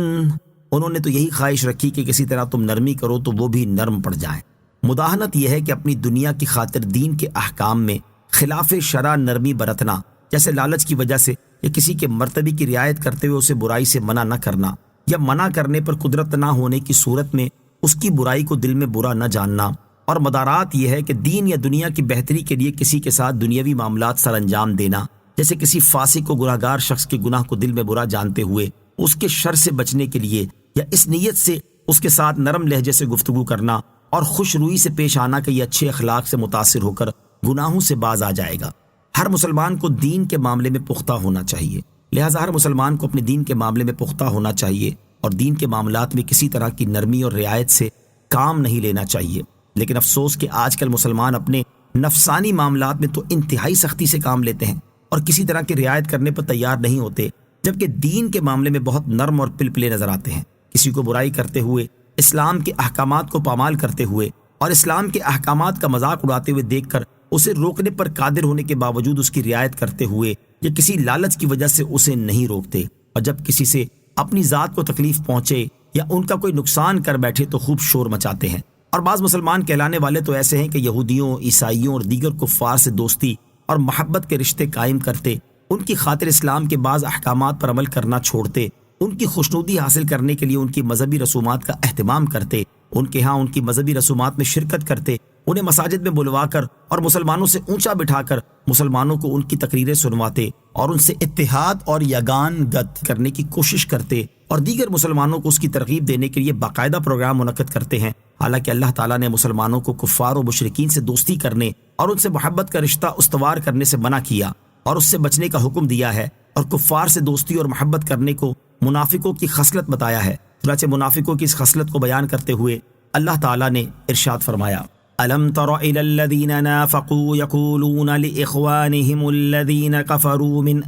انہوں نے تو یہی خواہش رکھی کہ کسی طرح تم نرمی کرو تو وہ بھی نرم پڑ جائیں۔ مداہنت یہ ہے کہ اپنی دنیا کی خاطر دین کے احکام میں خلاف شرع نرمی برتنا، جیسے لالچ کی وجہ سے یا کسی کے مرتبے کی رعایت کرتے ہوئے اسے برائی سے منع نہ کرنا، یا منع کرنے پر قدرت نہ ہونے کی صورت میں اس کی برائی کو دل میں برا نہ جاننا، اور مدارات یہ ہے کہ دین یا دنیا کی بہتری کے لیے کسی کے ساتھ دنیاوی معاملات سر انجام دینا، جیسے کسی فاسق و گناہگار شخص کے گناہ کو دل میں برا جانتے ہوئے اس کے شر سے بچنے کے لیے یا اس نیت سے اس کے ساتھ نرم لہجے سے گفتگو کرنا اور خوش روئی سے پیش آنا کہ یہ اچھے اخلاق سے متاثر ہو کر گناہوں سے باز آ جائے گا۔ ہر مسلمان کو دین کے معاملے میں پختہ ہونا چاہیے، لہٰذا ہر مسلمان کو اپنے دین کے معاملے میں پختہ ہونا چاہیے اور دین کے معاملات میں کسی طرح کی نرمی اور رعایت سے کام نہیں لینا چاہیے۔ لیکن افسوس کہ آج کل مسلمان اپنے نفسانی معاملات میں تو انتہائی سختی سے کام لیتے ہیں اور کسی طرح کی رعایت کرنے پر تیار نہیں ہوتے، جبکہ دین کے معاملے میں بہت نرم اور پلپلے نظر آتے ہیں۔ کسی کو برائی کرتے ہوئے، اسلام کے احکامات کو پامال کرتے ہوئے اور اسلام کے احکامات کا مذاق اڑاتے ہوئے دیکھ کر اسے روکنے پر قادر ہونے کے باوجود اس کی رعایت کرتے ہوئے یا کسی لالچ کی وجہ سے اسے نہیں روکتے، اور جب کسی سے اپنی ذات کو تکلیف پہنچے یا ان کا کوئی نقصان کر بیٹھے تو خوب شور مچاتے ہیں۔ اور بعض مسلمان کہلانے والے تو ایسے ہیں کہ یہودیوں، عیسائیوں اور دیگر کفار سے دوستی اور محبت کے رشتے قائم کرتے، ان کی خاطر اسلام کے بعض احکامات پر عمل کرنا چھوڑتے، ان کی خوشنودی حاصل کرنے کے لیے ان کی مذہبی رسومات کا اہتمام کرتے، ان کے ہاں ان کی مذہبی رسومات میں شرکت کرتے، انہیں مساجد میں بلوا کر اور مسلمانوں سے اونچا بٹھا کر مسلمانوں کو ان کی تقریریں سنواتے اور ان سے اتحاد اور یگان گت کرنے کی کوشش کرتے، اور دیگر مسلمانوں کو اس کی ترغیب دینے کے لیے باقاعدہ پروگرام منعقد کرتے ہیں۔ حالانکہ اللہ تعالیٰ نے مسلمانوں کو کفار و مشرکین سے دوستی کرنے اور ان سے محبت کا رشتہ استوار کرنے سے منع کیا اور اس سے بچنے کا حکم دیا ہے، اور کفار سے دوستی اور محبت کرنے کو منافقوں کی خصلت بتایا ہے۔ چنانچہ منافقوں کی اس خصلت کو بیان کرتے ہوئے اللہ تعالیٰ نے ارشاد فرمایا: أَلَمْ تَرَ إِلَى الَّذِينَ نَافَقُوا يَقُولُونَ لِإِخْوَانِهِمُ الَّذِينَ كَفَرُوا مِنْ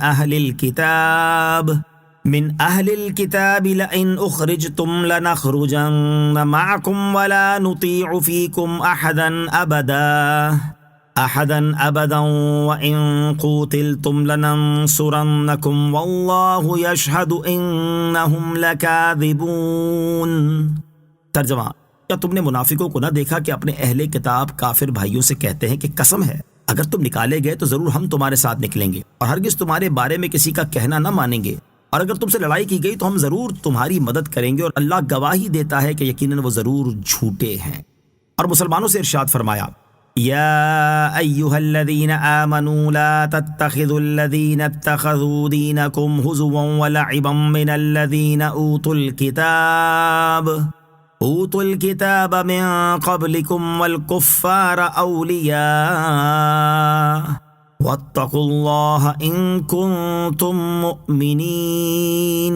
أَهْلِ الْكِتَابِ لَئِنْ أُخْرِجْتُمْ لَنَخْرُجَنَّ مَعَكُمْ وَلَا نُطِيعُ فِيكُمْ أَحَدًا أَبَدًا وَإِنْ قُوتِلْتُمْ لَنَنْصُرَنَّكُمْ وَاللَّهُ يَشْهَدُ إِنَّهُمْ لَكَاذِبُونَ۔ ترجمہ: کیا تم نے منافقوں کو نہ دیکھا کہ اپنے اہل کتاب کافر بھائیوں سے کہتے ہیں کہ قسم ہے اگر تم نکالے گئے تو ضرور ہم تمہارے ساتھ نکلیں گے، اور ہرگز تمہارے بارے میں کسی کا کہنا نہ مانیں گے، اور اگر تم سے لڑائی کی گئی تو ہم ضرور تمہاری مدد کریں گے، اور اللہ گواہی دیتا ہے کہ یقیناً وہ ضرور جھوٹے ہیں۔ اور مسلمانوں سے ارشاد فرمایا: یا ایھا الذین آمنوا لا تتخذوا الذین اتخذوا دینکم ہزوا ولعبا من الذین اوتوا الکتاب من قبلکم والکفار اولیاء واتقوا اللہ ان کنتم مؤمنین۔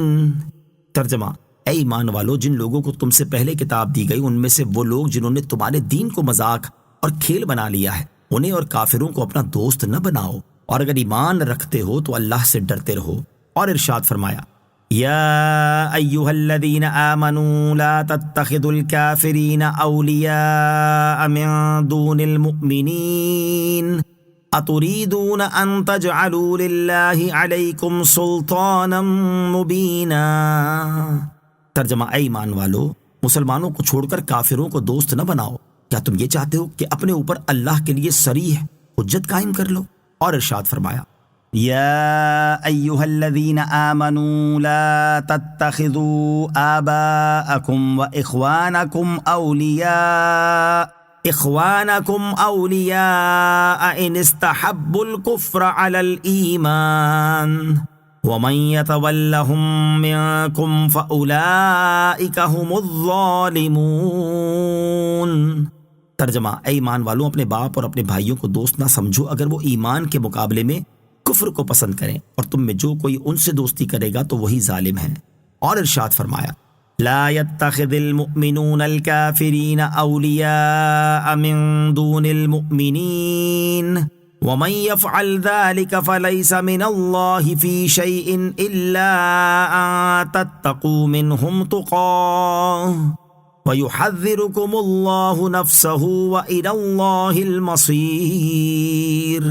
ترجمہ: اے ایمان والو، جن لوگوں کو تم سے پہلے کتاب دی گئی ان میں سے وہ لوگ جنہوں نے تمہارے دین کو مذاق اور کھیل بنا لیا ہے، انہیں اور کافروں کو اپنا دوست نہ بناؤ، اور اگر ایمان رکھتے ہو تو اللہ سے ڈرتے رہو۔ اور ارشاد فرمایا: یا ایھا الذین آمنوا لا تتخذوا الکافرین اولیاء من دون المؤمنین اتریدون ان تجعلوا للہ علیکم سلطانا مبینا۔ ترجمہ: اے ایمان والو، مسلمانوں کو چھوڑ کر کافروں کو دوست نہ بناؤ۔ کیا تم یہ چاہتے ہو کہ اپنے اوپر اللہ کے لیے صریح حجت قائم کر لو؟ اور ارشاد فرمایا: یا ایھا الذین آمنوا لا تتخذوا آباءکم واخوانکم اولیاء ان استحبوا الکفر علی الایمان ومن یتولہم منکم فاولئک هم الظالمون۔ ترجمہ: اے ایمان والوں، اپنے باپ اور اپنے بھائیوں کو دوست نہ سمجھو اگر وہ ایمان کے مقابلے میں کفر کو پسند کریں، اور تم میں جو کوئی ان سے دوستی کرے گا تو وہی ظالم ہے۔ اور ارشاد فرمایا: لا يتخذ المؤمنون الكافرین اولیاء من دون المؤمنین ومن يفعل ذلك فليس من الله في شيء الا ان تتقوا منهم تقاه وَيُحَذِّرُكُمُ اللَّهُ نَفْسَهُ وَإِلَى اللَّهِ الْمَصِيرُ۔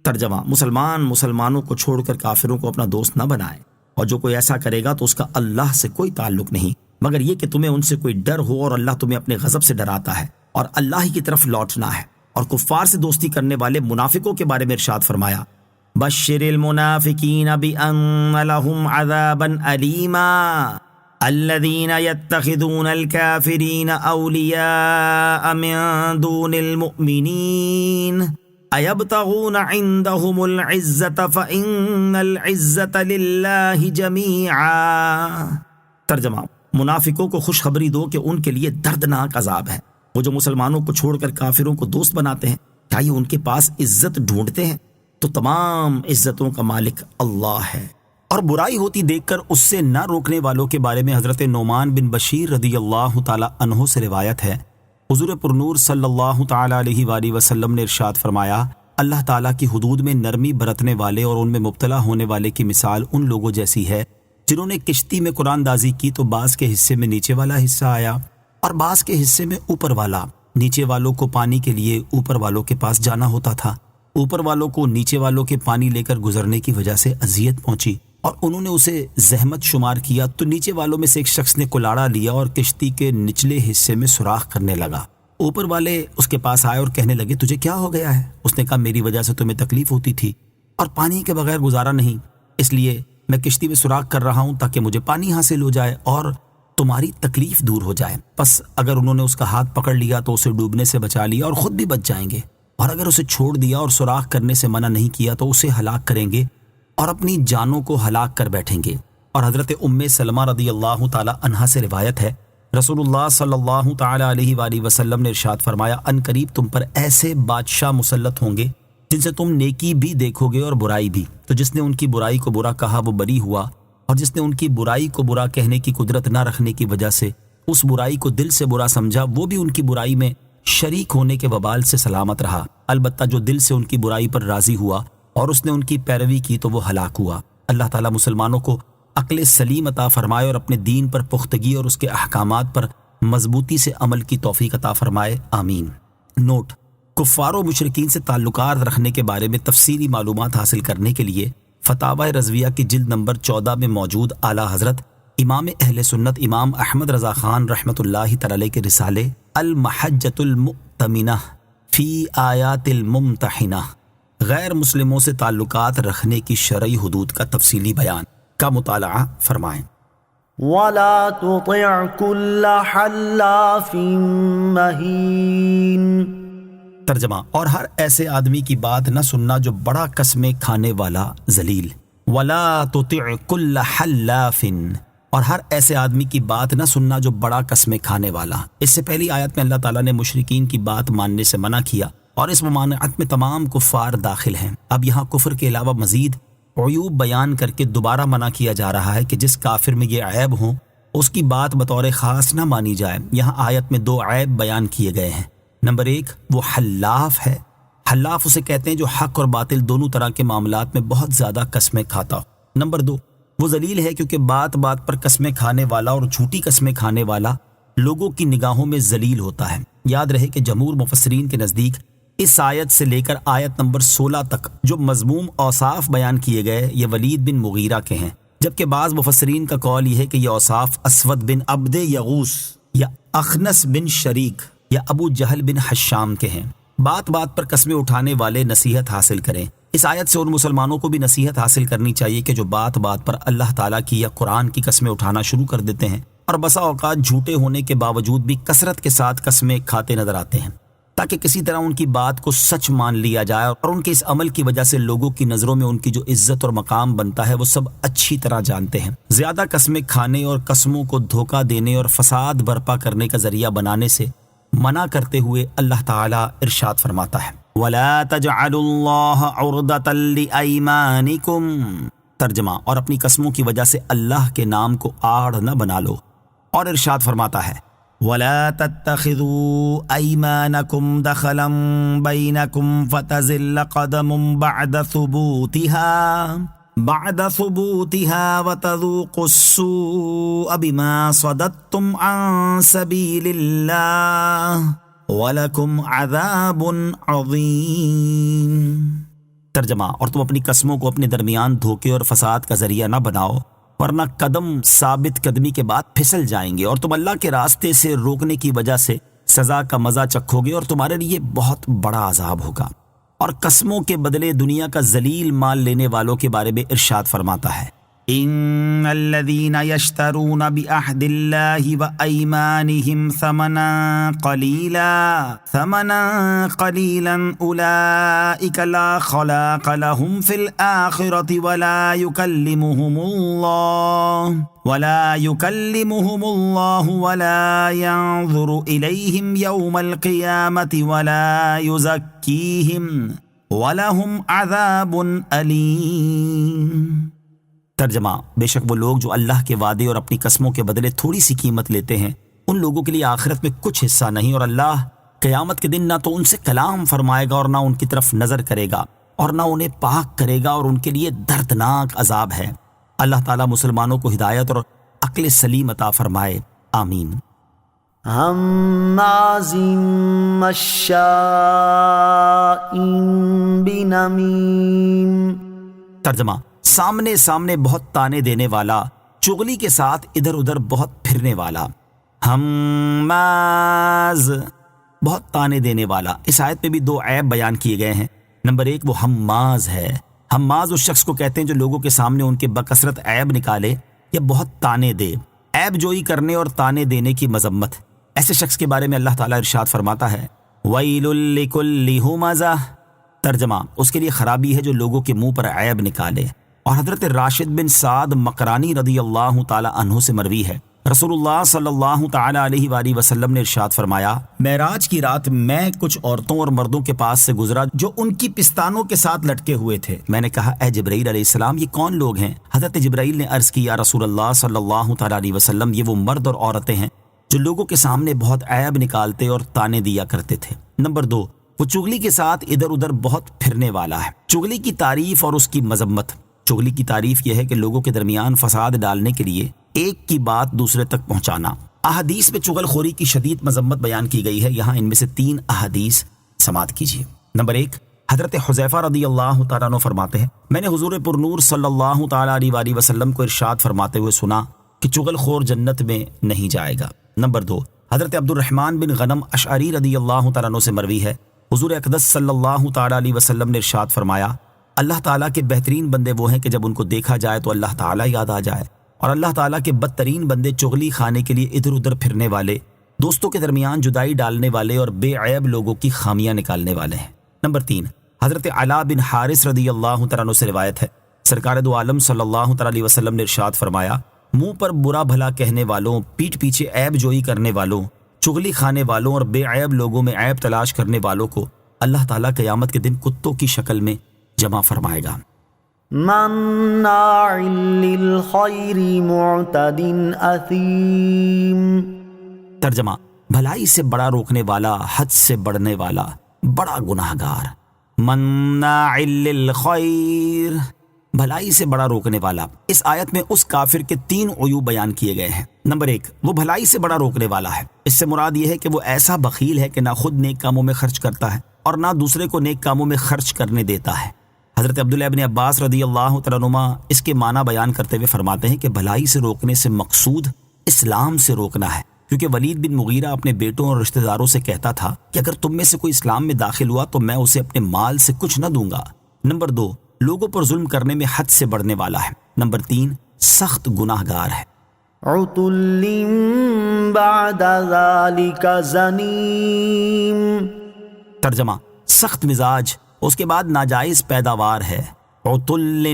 ترجمہ: مسلمانوں کو چھوڑ کر کافروں کو اپنا دوست نہ بنائے، اور جو کوئی ایسا کرے گا تو اس کا اللہ سے کوئی تعلق نہیں مگر یہ کہ تمہیں ان سے کوئی ڈر ہو، اور اللہ تمہیں اپنے غضب سے ڈراتا ہے اور اللہ ہی کی طرف لوٹنا ہے۔ اور کفار سے دوستی کرنے والے منافقوں کے بارے میں ارشاد فرمایا: بشر المنافقین بأن لهم عذابا علیما الذین یتخذون الکافرین اولیاء من دون المؤمنین ایبتغون عندهم العزة فإن العزة للہ جمیعا۔ ترجمہ: منافقوں کو خوشخبری دو کہ ان کے لیے دردناک عذاب ہے، وہ جو مسلمانوں کو چھوڑ کر کافروں کو دوست بناتے ہیں۔ کیا یہ ان کے پاس عزت ڈھونڈتے ہیں؟ تو تمام عزتوں کا مالک اللہ ہے۔ اور برائی ہوتی دیکھ کر اس سے نہ روکنے والوں کے بارے میں حضرت نعمان بن بشیر رضی اللہ تعالی عنہ سے روایت ہے، حضور پرنور صلی اللہ تعالی علیہ وآلہ وسلم نے ارشاد فرمایا: اللہ تعالیٰ کی حدود میں نرمی برتنے والے اور ان میں مبتلا ہونے والے کی مثال ان لوگوں جیسی ہے جنہوں نے کشتی میں قرآن دازی کی تو بعض کے حصے میں نیچے والا حصہ آیا اور بعض کے حصے میں اوپر والا۔ نیچے والوں کو پانی کے لیے اوپر والوں کے پاس جانا ہوتا تھا، اوپر والوں کو نیچے والوں کے پانی لے کر گزرنے کی وجہ سے اذیت پہنچی اور انہوں نے اسے زحمت شمار کیا، تو نیچے والوں میں سے ایک شخص نے کلاڑا لیا اور کشتی کے نچلے حصے میں سوراخ کرنے لگا۔ اوپر والے اس کے پاس آئے اور کہنے لگے: تجھے کیا ہو گیا ہے؟ اس نے کہا: میری وجہ سے تمہیں تکلیف ہوتی تھی اور پانی کے بغیر گزارا نہیں، اس لیے میں کشتی میں سوراخ کر رہا ہوں تاکہ مجھے پانی حاصل ہو جائے اور تمہاری تکلیف دور ہو جائے۔ پس اگر انہوں نے اس کا ہاتھ پکڑ لیا تو اسے ڈوبنے سے بچا لیا اور خود بھی بچ جائیں گے، اور اگر اسے چھوڑ دیا اور سوراخ کرنے سے منع نہیں کیا تو اسے ہلاک کریں گے اور اپنی جانوں کو ہلاک کر بیٹھیں گے۔ اور حضرت ام سلمہ رضی اللہ تعالی عنہا سے روایت ہے، رسول اللہ صلی اللہ تعالی علیہ وآلہ وسلم نے ارشاد فرمایا، ان قریب تم پر ایسے بادشاہ مسلط ہوں گے جن سے تم نیکی بھی دیکھو گے اور برائی بھی، تو جس نے ان کی برائی کو برا کہا وہ بری ہوا، اور جس نے ان کی برائی کو برا کہنے کی قدرت نہ رکھنے کی وجہ سے اس برائی کو دل سے برا سمجھا، وہ بھی ان کی برائی میں شریک ہونے کے وبال سے سلامت رہا۔ البتہ جو دل سے ان کی برائی پر راضی ہوا اور اس نے ان کی پیروی کی تو وہ ہلاک ہوا۔ اللہ تعالیٰ مسلمانوں کو عقل سلیم عطا فرمائے اور اپنے دین پر پختگی اور اس کے احکامات پر مضبوطی سے عمل کی توفیق عطا فرمائے، آمین۔ نوٹ: کفار و مشرکین سے تعلقات رکھنے کے بارے میں تفصیلی معلومات حاصل کرنے کے لیے فتاوی رضویہ کی جلد نمبر 14 میں موجود اعلیٰ حضرت امام اہل سنت امام احمد رضا خان رحمۃ اللہ تعالی کے رسالے المحجۃ المؤتمنہ فی آیات الممتحنہ، غیر مسلموں سے تعلقات رکھنے کی شرعی حدود کا تفصیلی بیان کا مطالعہ فرمائیں۔ ولا تطع كل حلاف مہین۔ ترجمہ: اور ہر ایسے آدمی کی بات نہ سننا جو بڑا قسمیں کھانے والا ذلیل۔ ولا تطع كل حلاف، اور ہر ایسے آدمی کی بات نہ سننا جو بڑا قسمیں کھانے والا۔ اس سے پہلی آیت میں اللہ تعالیٰ نے مشرکین کی بات ماننے سے منع کیا اور اس ممانعت میں تمام کفار داخل ہیں۔ اب یہاں کفر کے علاوہ مزید عیوب بیان کر کے دوبارہ منع کیا جا رہا ہے کہ جس کافر میں یہ عیب ہوں اس کی بات بطور خاص نہ مانی جائے۔ یہاں آیت میں 2 عیب بیان کیے گئے ہیں۔ نمبر 1 وہ حلاف ہے۔ حلاف اسے کہتے ہیں جو حق اور باطل دونوں طرح کے معاملات میں بہت زیادہ قسمیں کھاتا ہو۔ نمبر 2 وہ ذلیل ہے کیونکہ بات بات پر قسمیں کھانے والا اور جھوٹی قسمیں کھانے والا لوگوں کی نگاہوں میں ذلیل ہوتا ہے۔ یاد رہے کہ جمہور مفسرین کے نزدیک اس آیت سے لے کر آیت نمبر 16 تک جو مذموم اوصاف بیان کیے گئے یہ ولید بن مغیرہ کے ہیں، جبکہ بعض مفسرین کا قول یہ ہے کہ یہ اوصاف اسود بن عبد یغوث یا اخنس بن شریک یا ابو جہل بن حشام کے ہیں۔ بات بات پر قسمیں اٹھانے والے نصیحت حاصل کریں۔ اس آیت سے ان مسلمانوں کو بھی نصیحت حاصل کرنی چاہیے کہ جو بات بات پر اللہ تعالیٰ کی یا قرآن کی قسمیں اٹھانا شروع کر دیتے ہیں اور بسا اوقات جھوٹے ہونے کے باوجود بھی کثرت کے ساتھ قسمیں کھاتے نظر آتے ہیں تاکہ کسی طرح ان کی بات کو سچ مان لیا جائے، اور ان کے اس عمل کی وجہ سے لوگوں کی نظروں میں ان کی جو عزت اور مقام بنتا ہے وہ سب اچھی طرح جانتے ہیں۔ زیادہ قسمیں کھانے اور قسموں کو دھوکہ دینے اور فساد برپا کرنے کا ذریعہ بنانے سے منع کرتے ہوئے اللہ تعالیٰ ارشاد فرماتا ہے، وَلَا تَجْعَلُوا اللَّهَ عُرْضَةً لِأَيْمَانِكُمْ۔ ترجمہ: اور اپنی قسموں کی وجہ سے اللہ کے نام کو آڑ نہ بنا لو۔ اور ارشاد فرماتا ہے، وَلَا تَتَّخِذُوا أَيْمَانَكُمْ دَخَلًا بَيْنَكُمْ فَتَزِلَّ قَدَمٌ بعد ثبوتها وتذوقوا السوء بما صددتم عن سبيل الله ولكم عذاب عظيم۔ ترجمہ: اور تم اپنی قسموں کو اپنے درمیان دھوکے اور فساد کا ذریعہ نہ بناؤ ورنہ قدم ثابت قدمی کے بعد پھسل جائیں گے اور تم اللہ کے راستے سے روکنے کی وجہ سے سزا کا مزہ چکھو گے اور تمہارے لیے بہت بڑا عذاب ہوگا۔ اور قسموں کے بدلے دنیا کا ذلیل مال لینے والوں کے بارے میں ارشاد فرماتا ہے، ان الذين يشترون بعهد الله وايمانهم ثمنا قليلا اولئك لا خلاق لهم في الاخره ولا يكلمهم الله ولا ينظر اليهم يوم القيامه ولا يزكيهم ولهم عذاب اليم۔ ترجمہ: بے شک وہ لوگ جو اللہ کے وعدے اور اپنی قسموں کے بدلے تھوڑی سی قیمت لیتے ہیں ان لوگوں کے لیے آخرت میں کچھ حصہ نہیں، اور اللہ قیامت کے دن نہ تو ان سے کلام فرمائے گا اور نہ ان کی طرف نظر کرے گا اور نہ انہیں پاک کرے گا، اور ان کے لیے دردناک عذاب ہے۔ اللہ تعالیٰ مسلمانوں کو ہدایت اور عقل سلیم عطا فرمائے، آمین۔ ہمازٍ مشاء بنمیم۔ ترجمہ: سامنے سامنے بہت تانے دینے والا، چغلی کے ساتھ ادھر ادھر بہت پھرنے والا۔ ہماز بہت تانے دینے والا۔ اس آیت میں بھی 2 عیب بیان کیے گئے ہیں۔ نمبر 1 وہ ہماز ہے۔ ہماز اس شخص کو کہتے ہیں جو لوگوں کے سامنے ان کے بکثرت عیب نکالے یا بہت تانے دے۔ عیب جوئی کرنے اور تانے دینے کی مذمت، ایسے شخص کے بارے میں اللہ تعالیٰ ارشاد فرماتا ہے، وَيْلٌ لِكُلِّ ہُمَزَةٍ۔ ترجمہ: اس کے لیے خرابی ہے جو لوگوں کے منہ پر عیب نکالے۔ اور حضرت راشد بن سعد مقرانی رضی اللہ تعالی عنہ سے مروی ہے، رسول اللہ صلی اللہ تعالی علیہ وآلہ وسلم نے ارشاد فرمایا، معراج کی رات میں کچھ عورتوں اور مردوں کے پاس سے گزرا جو ان کی پستانوں کے ساتھ لٹکے ہوئے تھے۔ میں نے کہا، اے جبرائیل علیہ السلام، یہ کون لوگ ہیں؟ حضرت جبرائیل نے عرض کی، یا رسول اللہ صلی اللہ تعالی علیہ وسلم، یہ وہ مرد اور عورتیں ہیں جو لوگوں کے سامنے بہت عیب نکالتے اور تانے دیا کرتے تھے۔ نمبر 2، وہ چغلی کے ساتھ ادھر ادھر بہت پھرنے والا ہے۔ چغلی کی تعریف اور اس کی مذمت۔ چغلی کی تعریف یہ ہے کہ لوگوں کے درمیان فساد ڈالنے کے لیے ایک کی بات دوسرے تک پہنچانا۔ احادیث میں چغل خوری کی شدید مذمت بیان کی گئی ہے، یہاں ان میں سے 3 احادیث سماعت کیجیے۔ نمبر 1، حضرت حذیفہ رضی اللہ تعالیٰ عنہ فرماتے ہیں، میں نے حضور پرنور صلی اللہ تعالیٰ علیہ وآلہ وسلم کو ارشاد فرماتے ہوئے سنا کہ چغل خور جنت میں نہیں جائے گا۔ نمبر 2، حضرت عبد الرحمن بن غنم اشعری رضی اللہ تعالیٰ عنہ سے مروی ہے، حضور اقدس صلی اللہ تعالیٰ علیہ وسلم نے ارشاد فرمایا، اللہ تعالیٰ کے بہترین بندے وہ ہیں کہ جب ان کو دیکھا جائے تو اللہ تعالیٰ یاد آ جائے، اور اللہ تعالیٰ کے بدترین بندے چغلی خانے کے لیے ادھر ادھر پھرنے والے، دوستوں کے درمیان جدائی ڈالنے والے اور بے عیب لوگوں کی خامیاں نکالنے والے ہیں۔ نمبر 3، حضرت علا بن حارث رضی اللہ تعالیٰ عنہ سے روایت ہے، سرکار دو عالم صلی اللہ تعالیٰ علیہ وسلم نے ارشاد فرمایا، منہ پر برا بھلا کہنے والوں، پیٹھ پیچھے عیب جوئی کرنے والوں، چغلی کھانے والوں اور بے عیب لوگوں میں عیب تلاش کرنے والوں کو اللہ تعالیٰ قیامت کے دن کتوں کی شکل میں جمع فرمائے گا۔ مناع للخیر معتد اثیم۔ ترجمہ، بھلائی سے بڑا روکنے والا، حد سے بڑھنے والا، بڑا گناہ گار۔ مناع للخیر، بھلائی سے بڑا روکنے والا۔ اس آیت میں اس کافر کے 3 عیوب بیان کیے گئے ہیں۔ نمبر 1، وہ بھلائی سے بڑا روکنے والا ہے۔ اس سے مراد یہ ہے کہ وہ ایسا بخیل ہے کہ نہ خود نیک کاموں میں خرچ کرتا ہے اور نہ دوسرے کو نیک کاموں میں خرچ کرنے دیتا ہے۔ حضرت عبداللہ ابن عباس رضی اللہ تعالیٰ عنہما اس کے معنی بیان کرتے ہوئے فرماتے ہیں کہ بھلائی سے روکنے سے مقصود اسلام سے روکنا ہے، کیونکہ ولید بن مغیرہ اپنے بیٹوں اور رشتہ داروں سے کہتا تھا کہ اگر تم میں سے کوئی اسلام میں داخل ہوا تو میں اسے اپنے مال سے کچھ نہ دوں گا۔ نمبر 2، لوگوں پر ظلم کرنے میں حد سے بڑھنے والا ہے۔ نمبر 3، سخت گناہ گار ہے۔ عتل بعد ذلك زنیم۔ ترجمہ، سخت مزاج، اس کے بعد ناجائز پیداوار ہے۔ عتل،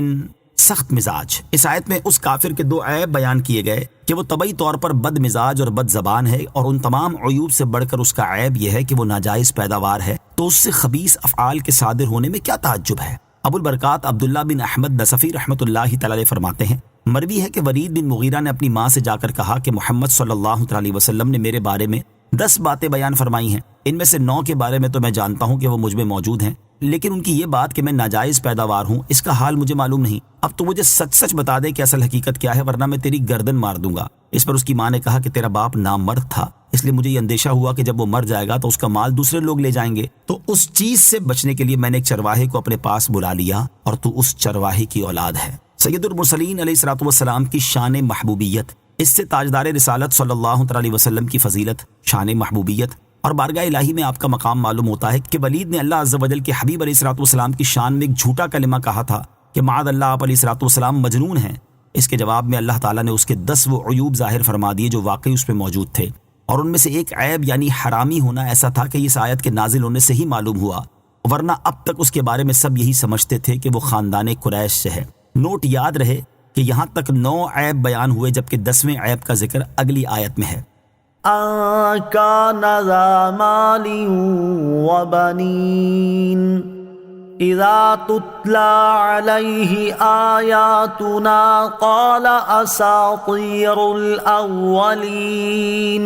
سخت مزاج۔ اس آیت میں اس کافر کے 2 عیب بیان کیے گئے کہ وہ طبعی طور پر بد مزاج اور بد زبان ہے، اور ان تمام عیوب سے بڑھ کر اس کا عیب یہ ہے کہ وہ ناجائز پیداوار ہے، تو اس سے خبیث افعال کے صادر ہونے میں کیا تعجب ہے۔ ابو البرکات عبداللہ بن احمد نصفی رحمۃ اللہ تعالی علیہ فرماتے ہیں، مروی ہے کہ ولید بن مغیرہ نے اپنی ماں سے جا کر کہا کہ محمد صلی اللہ علیہ وسلم نے میرے بارے میں 10 باتیں بیان فرمائی ہیں، ان میں سے 9 کے بارے میں تو میں جانتا ہوں کہ وہ مجھ میں موجود ہیں، لیکن ان کی یہ بات کہ میں ناجائز پیداوار ہوں، اس کا حال مجھے معلوم نہیں۔ اب تو مجھے سچ سچ بتا دے کہ اصل حقیقت کیا ہے، ورنہ میں تیری گردن مار دوں گا۔ اس پر اس کی ماں نے کہا کہ تیرا باپ نامرد تھا، اس لیے مجھے یہ اندیشہ ہوا کہ جب وہ مر جائے گا تو اس کا مال دوسرے لوگ لے جائیں گے، تو اس چیز سے بچنے کے لیے میں نے ایک چرواہے کو اپنے پاس بلا لیا، اور تو اس چرواہے کی اولاد ہے۔ سید المرسلین علیہ الصلوۃ والسلام کی شان محبوبیت، اس سے تاجدار رسالت صلی اللہ علیہ وسلم کی فضیلت، شان محبوبیت اور بارگاہ الہی میں آپ کا مقام معلوم ہوتا ہے کہ ولید نے اللہ عز و جل کے حبیب علیہ الصلوۃ والسلام کی شان میں ایک جھوٹا کلمہ کہا تھا کہ معاذ اللہ، آپ علیہ الصلوۃ والسلام مجنون ہیں۔ اس کے جواب میں اللہ تعالیٰ نے اس کے 10 وہ عیوب ظاہر فرما دیے جو واقعی اس میں موجود تھے، اور ان میں سے ایک عیب یعنی حرامی ہونا ایسا تھا کہ اس آیت کے نازل ہونے سے ہی معلوم ہوا، ورنہ اب تک اس کے بارے میں سب یہی سمجھتے تھے کہ وہ خاندان قریش سے ہے۔ نوٹ یاد رہے کہ یہاں تک 9 عیب بیان ہوئے، جبکہ 10ویں عیب کا ذکر اگلی آیت میں ہے۔ ان کان ذا مال وبنین اذا تتلی علیہ آیاتنا قال اساطیر الاولین۔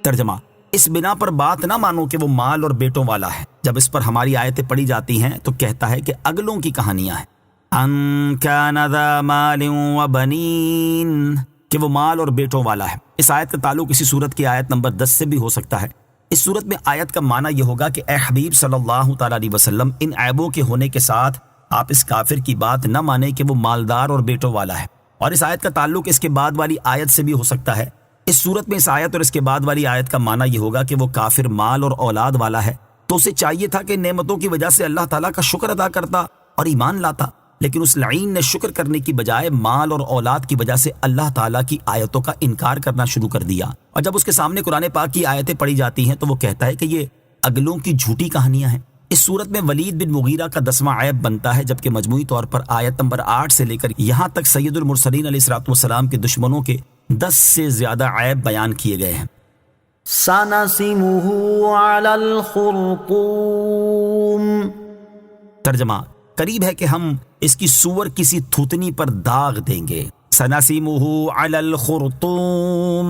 ترجمہ، اس بنا پر بات نہ مانو کہ وہ مال اور بیٹوں والا ہے، جب اس پر ہماری آیتیں پڑھی جاتی ہیں تو کہتا ہے کہ اگلوں کی کہانیاں ہیں۔ ان کان ذا مال وبنین، کہ وہ مال اور بیٹوں والا ہے۔ اس آیت کا تعلق اسی سورت کی آیت نمبر 10 سے بھی ہو سکتا ہے۔ اس صورت میں آیت کا معنی یہ ہوگا کہ اے حبیب صلی اللہ تعالیٰ علیہ وسلم، ان عیبوں کے ہونے کے ساتھ آپ اس کافر کی بات نہ مانیں کہ وہ مالدار اور بیٹوں والا ہے۔ اور اس آیت کا تعلق اس کے بعد والی آیت سے بھی ہو سکتا ہے۔ اس صورت میں اس آیت اور اس کے بعد والی آیت کا معنی یہ ہوگا کہ وہ کافر مال اور اولاد والا ہے، تو اسے چاہیے تھا کہ نعمتوں کی وجہ سے اللہ تعالیٰ کا شکر ادا کرتا اور ایمان لاتا، لیکن اس لعین نے شکر کرنے کی بجائے مال اور اولاد کی وجہ سے اللہ تعالیٰ کی آیتوں کا انکار کرنا شروع کر دیا، اور جب اس کے سامنے قرآن پاک کی آیتیں پڑھی جاتی ہیں تو وہ کہتا ہے کہ یہ اگلوں کی جھوٹی کہانیاں ہیں۔ اس صورت میں ولید بن مغیرہ کا 10واں عیب بنتا ہے، جبکہ مجموعی طور پر آیت نمبر 8 سے لے کر یہاں تک سید المرسلین علیہ الصلوۃ والسلام کے دشمنوں کے 10 سے زیادہ عیب بیان کیے گئے ہیں۔ سنسمہ علی الخرطوم، ترجمہ، قریب ہے کہ ہم اس کی سور کسی تھوتنی پر داغ دیں گے۔ سنسمہ علی الخرطوم،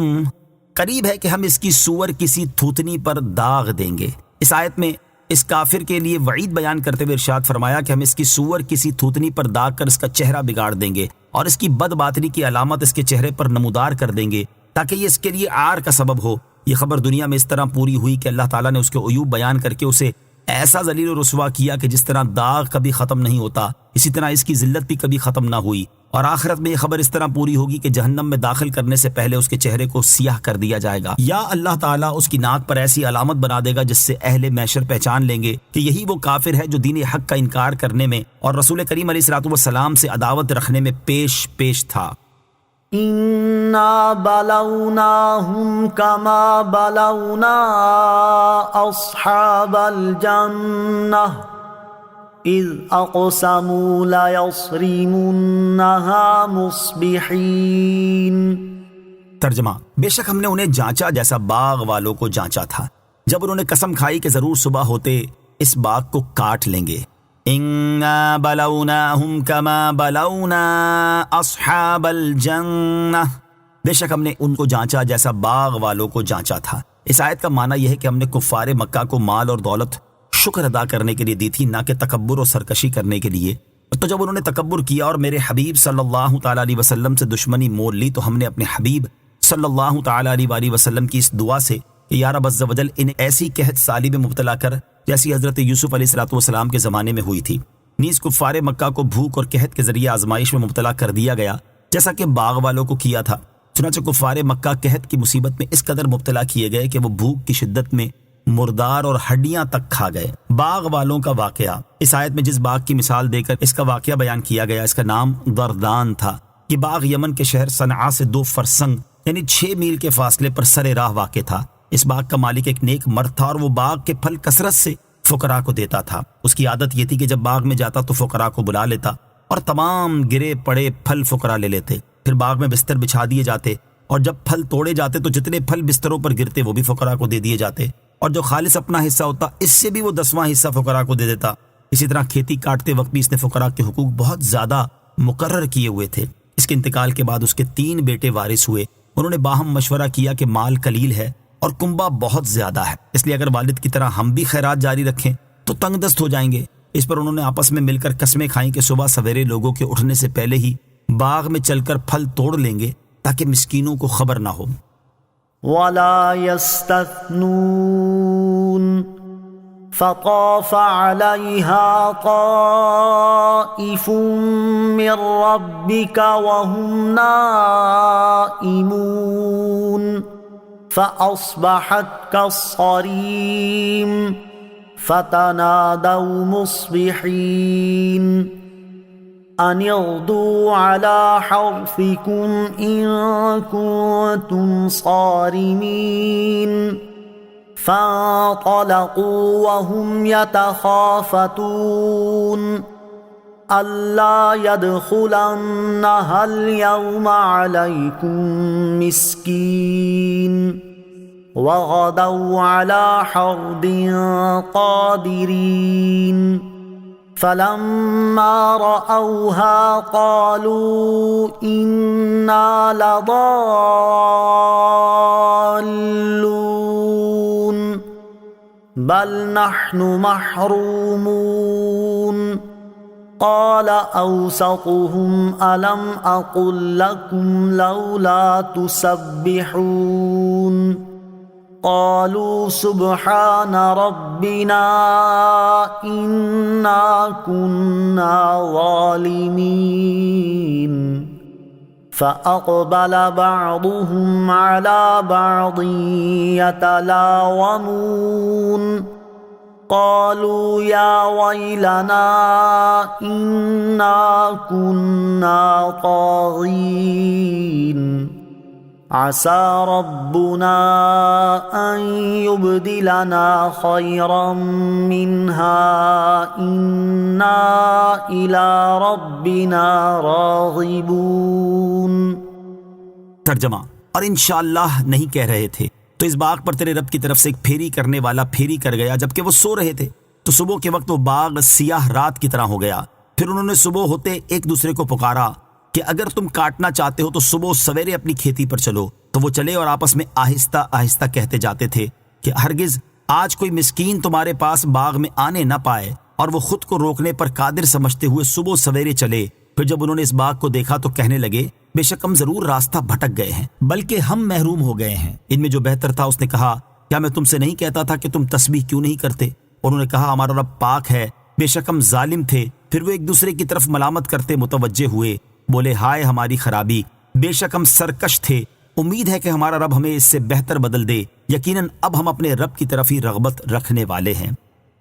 قریب ہے کہ ہم اس کی سور کسی تھوتنی پر داغ دیں گے۔ اس آیت میں اس کافر کے لیے وعید بیان کرتے ہوئے ارشاد فرمایا کہ ہم اس کی سور کسی تھوتنی پر داغ کر اس کا چہرہ بگاڑ دیں گے اور اس کی بد باطنی کی علامت اس کے چہرے پر نمودار کر دیں گے تاکہ یہ اس کے لیے عار کا سبب ہو۔ یہ خبر دنیا میں اس طرح پوری ہوئی کہ اللہ تعالیٰ نے اس کے عیوب بیان کر کے اسے ایسا ذلیل و رسوا کیا کہ جس طرح داغ کبھی ختم نہیں ہوتا، اسی طرح اس کی ذلت بھی کبھی ختم نہ ہوئی، اور آخرت میں یہ خبر اس طرح پوری ہوگی کہ جہنم میں داخل کرنے سے پہلے اس کے چہرے کو سیاہ کر دیا جائے گا، یا اللہ تعالیٰ اس کی ناک پر ایسی علامت بنا دے گا جس سے اہل محشر پہچان لیں گے کہ یہی وہ کافر ہے جو دین حق کا انکار کرنے میں اور رسول کریم علیہ الصلوۃ والسلام سے عداوت رکھنے میں پیش تھا۔ انا بلوناہم کما بلونا اصحاب الجنہ اذ اقسموا لیصرمنہا مصبحین۔ ترجمہ، بے شک ہم نے انہیں جانچا جیسا باغ والوں کو جانچا تھا جب انہوں نے قسم کھائی کہ ضرور صبح ہوتے اس باغ کو کاٹ لیں گے۔ اِنَّا بَلَوْنَاهُمْ كَمَا بَلَوْنَا أَصْحَابَ الْجَنَّةِ، بے شک ہم نے ان کو جانچا جیسا باغ والوں کو جانچا تھا۔ اس آیت کا معنی یہ ہے کہ ہم نے کفار مکہ کو مال اور دولت شکر ادا کرنے کے لیے دی تھی، نہ کہ تکبر اور سرکشی کرنے کے لیے۔ تو جب انہوں نے تکبر کیا اور میرے حبیب صلی اللہ تعالیٰ علیہ وسلم سے دشمنی مول لی تو ہم نے اپنے حبیب صلی اللہ تعالیٰ علیہ وآلہ وسلم کی اس دعا سے کہ یا رب عز و جل انہیں ایسی قحط سالی میں مبتلا کر جیسی حضرت یوسف علیہ الصلوۃ والسلام کے زمانے میں ہوئی تھی، نیز کفار مکہ کو بھوک اور قحط کے ذریعے آزمائش میں مبتلا کر دیا گیا جیسا کہ باغ والوں کو کیا تھا۔ چنانچہ کفار مکہ قحط کی مصیبت میں اس قدر مبتلا کیے گئے کہ وہ بھوک کی شدت میں مردار اور ہڈیاں تک کھا گئے۔ باغ والوں کا واقعہ، اس آیت میں جس باغ کی مثال دے کر اس کا واقعہ بیان کیا گیا اس کا نام دردان تھا۔ یہ باغ یمن کے شہر صنعاء سے 2 فرسنگ یعنی 6 میل کے فاصلے پر سر راہ واقع تھا۔ اس باغ کا مالک ایک نیک مرد تھا اور وہ باغ کے پھل کثرت سے فقراء کو دیتا تھا۔ اس کی عادت یہ تھی کہ جب باغ میں جاتا تو فقراء کو بلا لیتا اور تمام گرے پڑے پھل فقراء لے لیتے، پھر باغ میں بستر بچھا دیے جاتے اور جب پھل توڑے جاتے تو جتنے پھل بستروں پر گرتے وہ بھی فقراء کو دے دیے جاتے، اور جو خالص اپنا حصہ ہوتا اس سے بھی وہ 10واں حصہ فقراء کو دے دیتا۔ اسی طرح کھیتی کاٹتے وقت بھی اس نے فقراء کے حقوق بہت زیادہ مقرر کیے ہوئے تھے۔ اس کے انتقال کے بعد اس کے 3 بیٹے وارث ہوئے۔ انہوں نے باہم مشورہ کیا کہ مال قلیل ہے اور کنبہ بہت زیادہ ہے، اس لیے اگر والد کی طرح ہم بھی خیرات جاری رکھیں تو تنگ دست ہو جائیں گے۔ اس پر انہوں نے آپس میں مل کر قسمیں کھائیں کہ صبح سویرے لوگوں کے اٹھنے سے پہلے ہی باغ میں چل کر پھل توڑ لیں گے تاکہ مسکینوں کو خبر نہ ہو۔ ولا يستثنون فطاف عليها طائف من ربك وهم نائمون فأصبحت كالصريم فتنادوا مصبحين أن اغدوا على حرثكم إن كنتم صارمين فانطلقوا وهم يتخافتون ألا يدخلنها اليوم عليكم مسكين وغدوا على حرد قادرين فلما رأوها قالوا إنا لضالون بل نحن محرومون قال أوسطهم ألم أقل لكم لولا تسبحون قالوا سبحان ربنا إنا كنا ظالمين فأقبل بعضهم على بعض يتلاومون قالوا يا ويلنا إنا كنا طاغين عسى ربنا أن يبدلنا خيرا منها إنا إلى ربنا راغبون۔ ترجمہ، اور انشاءاللہ نہیں کہہ رہے تھے تو اس باغ پر تیرے رب کی طرف سے ایک پھیری کرنے والا پھیری کر گیا جبکہ وہ سو رہے تھے، تو صبح کے وقت وہ باغ سیاہ رات کی طرح ہو گیا۔ پھر انہوں نے صبح ہوتے ایک دوسرے کو پکارا کہ اگر تم کاٹنا چاہتے ہو تو صبح سویرے اپنی کھیتی پر چلو، تو وہ چلے اور آپس میں آہستہ آہستہ کہتے جاتے تھے کہ ہرگز آج کوئی مسکین تمہارے پاس باغ میں آنے نہ پائے، اور وہ خود کو روکنے پر قادر سمجھتے ہوئے صبح سویرے چلے۔ پھر جب انہوں نے اس باغ کو دیکھا تو کہنے لگے بے شک ہم ضرور راستہ بھٹک گئے ہیں، بلکہ ہم محروم ہو گئے ہیں۔ ان میں جو بہتر تھا اس نے کہا کیا میں تم سے نہیں کہتا تھا کہ تم تسبیح کیوں نہیں کرتے؟ انہوں نے کہا ہمارا رب پاک ہے، بے شک ہم ظالم تھے۔ پھر وہ ایک دوسرے کی طرف ملامت کرتے متوجہ ہوئے، بولے ہائے ہماری خرابی، بے شک ہم سرکش تھے، امید ہے کہ ہمارا رب ہمیں اس سے بہتر بدل دے، یقیناً اب ہم اپنے رب کی طرف ہی رغبت رکھنے والے ہیں۔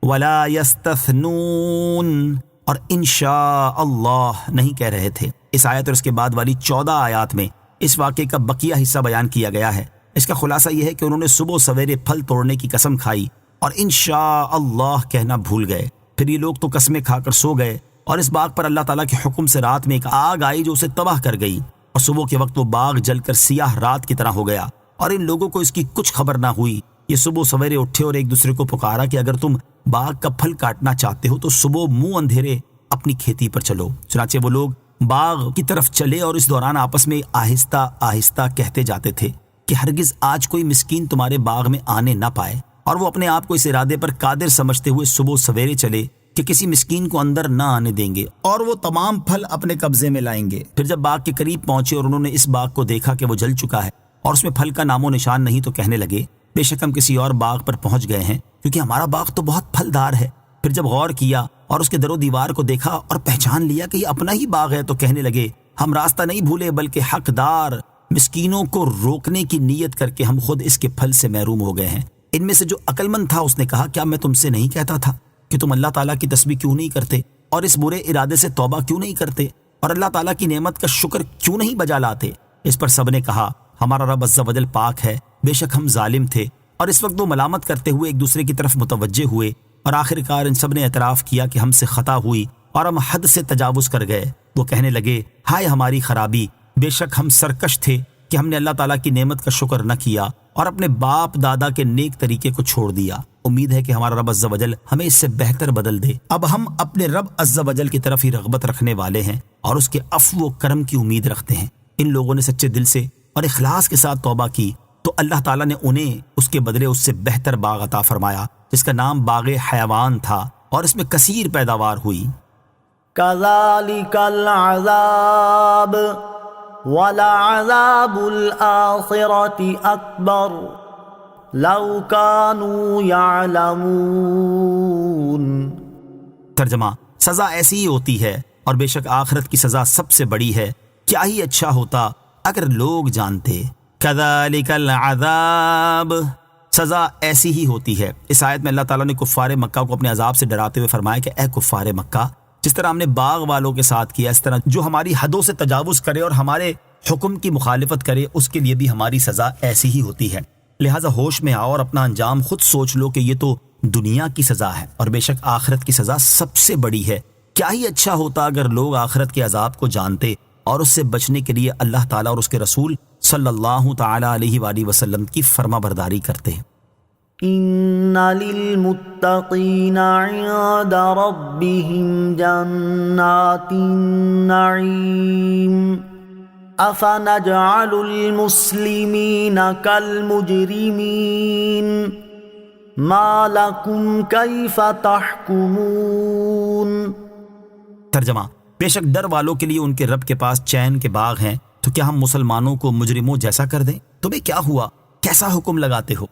ولا یستثنون، اور انشاء اللہ نہیں کہہ رہے تھے۔ اس آیت اور اس کے بعد والی 14 آیات میں اس واقعے کا بقیہ حصہ بیان کیا گیا ہے۔ اس کا خلاصہ یہ ہے کہ انہوں نے صبح سویرے پھل توڑنے کی قسم کھائی اور انشاء اللہ کہنا بھول گئے۔ پھر یہ لوگ تو قسمیں کھا کر سو گئے، اور اس باغ پر اللہ تعالیٰ کے حکم سے رات میں ایک آگ آئی جو اسے تباہ کر گئی، اور صبح کے وقت وہ باغ جل کر سیاہ رات کی طرح ہو گیا، اور ان لوگوں کو اس کی کچھ خبر نہ ہوئی۔ یہ صبح سویرے اٹھے اور ایک دوسرے کو پکارا کہ اگر تم باغ کا پھل کاٹنا چاہتے ہو تو صبح منہ اندھیرے اپنی کھیتی پر چلو۔ چنانچہ وہ لوگ باغ کی طرف چلے اور اس دوران آپس میں آہستہ آہستہ کہتے جاتے تھے کہ ہرگز آج کوئی مسکین تمہارے باغ میں آنے نہ پائے، اور وہ اپنے آپ کو اس ارادے پر قادر سمجھتے ہوئے صبح سویرے چلے کہ کسی مسکین کو اندر نہ آنے دیں گے اور وہ تمام پھل اپنے قبضے میں لائیں گے۔ پھر جب باغ کے قریب پہنچے اور انہوں نے اس باغ کو دیکھا کہ وہ جل چکا ہے اور اس میں پھل کا نام و نشان نہیں، تو کہنے لگے بے شک ہم کسی اور باغ پر پہنچ گئے ہیں، کیونکہ ہمارا باغ تو بہت پھلدار ہے۔ پھر جب غور کیا اور اس کے در و دیوار کو دیکھا اور پہچان لیا کہ یہ اپنا ہی باغ ہے، تو کہنے لگے ہم راستہ نہیں بھولے، بلکہ حقدار مسکینوں کو روکنے کی نیت کر کے ہم خود اس کے پھل سے محروم ہو گئے ہیں۔ ان میں سے جو عقل مند تھا اس نے کہا کیا میں تم سے نہیں کہتا تھا کہ تم اللہ تعالیٰ کی تسبیح کیوں نہیں کرتے اور اس برے ارادے سے توبہ کیوں نہیں کرتے اور اللہ تعالیٰ کی نعمت کا شکر کیوں نہیں بجا لاتے؟ اس پر سب نے کہا ہمارا رب عز و جل پاک ہے، بے شک ہم ظالم تھے۔ اور اس وقت وہ ملامت کرتے ہوئے ایک دوسرے کی طرف متوجہ ہوئے، اور آخر کار ان سب نے اعتراف کیا کہ ہم سے خطا ہوئی اور ہم حد سے تجاوز کر گئے۔ وہ کہنے لگے ہائے ہماری خرابی، بے شک ہم سرکش تھے کہ ہم نے اللہ تعالیٰ کی نعمت کا شکر نہ کیا اور اپنے باپ دادا کے نیک طریقے کو چھوڑ دیا۔ امید ہے کہ ہمارا رب عز و جل ہمیں اس سے بہتر بدل دے۔ اب ہم اپنے رب عز و جل کی طرف ہی رغبت رکھنے والے ہیں اور اس کے عفو و کرم کی امید رکھتے ہیں۔ ان لوگوں نے سچے دل سے اور اخلاص کے ساتھ توبہ کی تو اللہ تعالیٰ نے انہیں اس کے بدلے اس سے بہتر باغ عطا فرمایا جس کا نام باغ حیوان تھا، اور اس میں کثیر پیداوار ہوئی۔ كذلك العذاب ولعذاب الآخرة أكبر لو كانوا يعلمون۔ ترجمہ، سزا ایسی ہی ہوتی ہے اور بے شک آخرت کی سزا سب سے بڑی ہے، کیا ہی اچھا ہوتا اگر لوگ جانتے۔ كذلك العذاب، سزا ایسی ہی ہوتی ہے۔ اس آیت میں اللہ تعالیٰ نے کفار مکہ کو اپنے عذاب سے ڈراتے ہوئے فرمایا کہ اے کفار مکہ، جس طرح ہم نے باغ والوں کے ساتھ کیا، اس طرح جو ہماری حدوں سے تجاوز کرے اور ہمارے حکم کی مخالفت کرے اس کے لیے بھی ہماری سزا ایسی ہی ہوتی ہے۔ لہٰذا ہوش میں آؤ اور اپنا انجام خود سوچ لو کہ یہ تو دنیا کی سزا ہے اور بے شک آخرت کی سزا سب سے بڑی ہے۔ کیا ہی اچھا ہوتا اگر لوگ آخرت کے عذاب کو جانتے اور اس سے بچنے کے لیے اللہ تعالیٰ اور اس کے رسول صلی اللہ تعالی علیہ وآلہ وسلم کی فرما برداری کرتے ہیں۔ ان للمتقین عند ربهم جنات النعیم افنجعل المسلمین کالمجرمین ما لکم کیف تحکمون۔ ترجمہ، بے شک ڈر والوں کے لیے ان کے رب کے پاس چین کے باغ ہیں، تو کیا ہم مسلمانوں کو مجرموں جیسا کر دیں؟ تمہیں کیا ہوا، کیسا حکم لگاتے ہو؟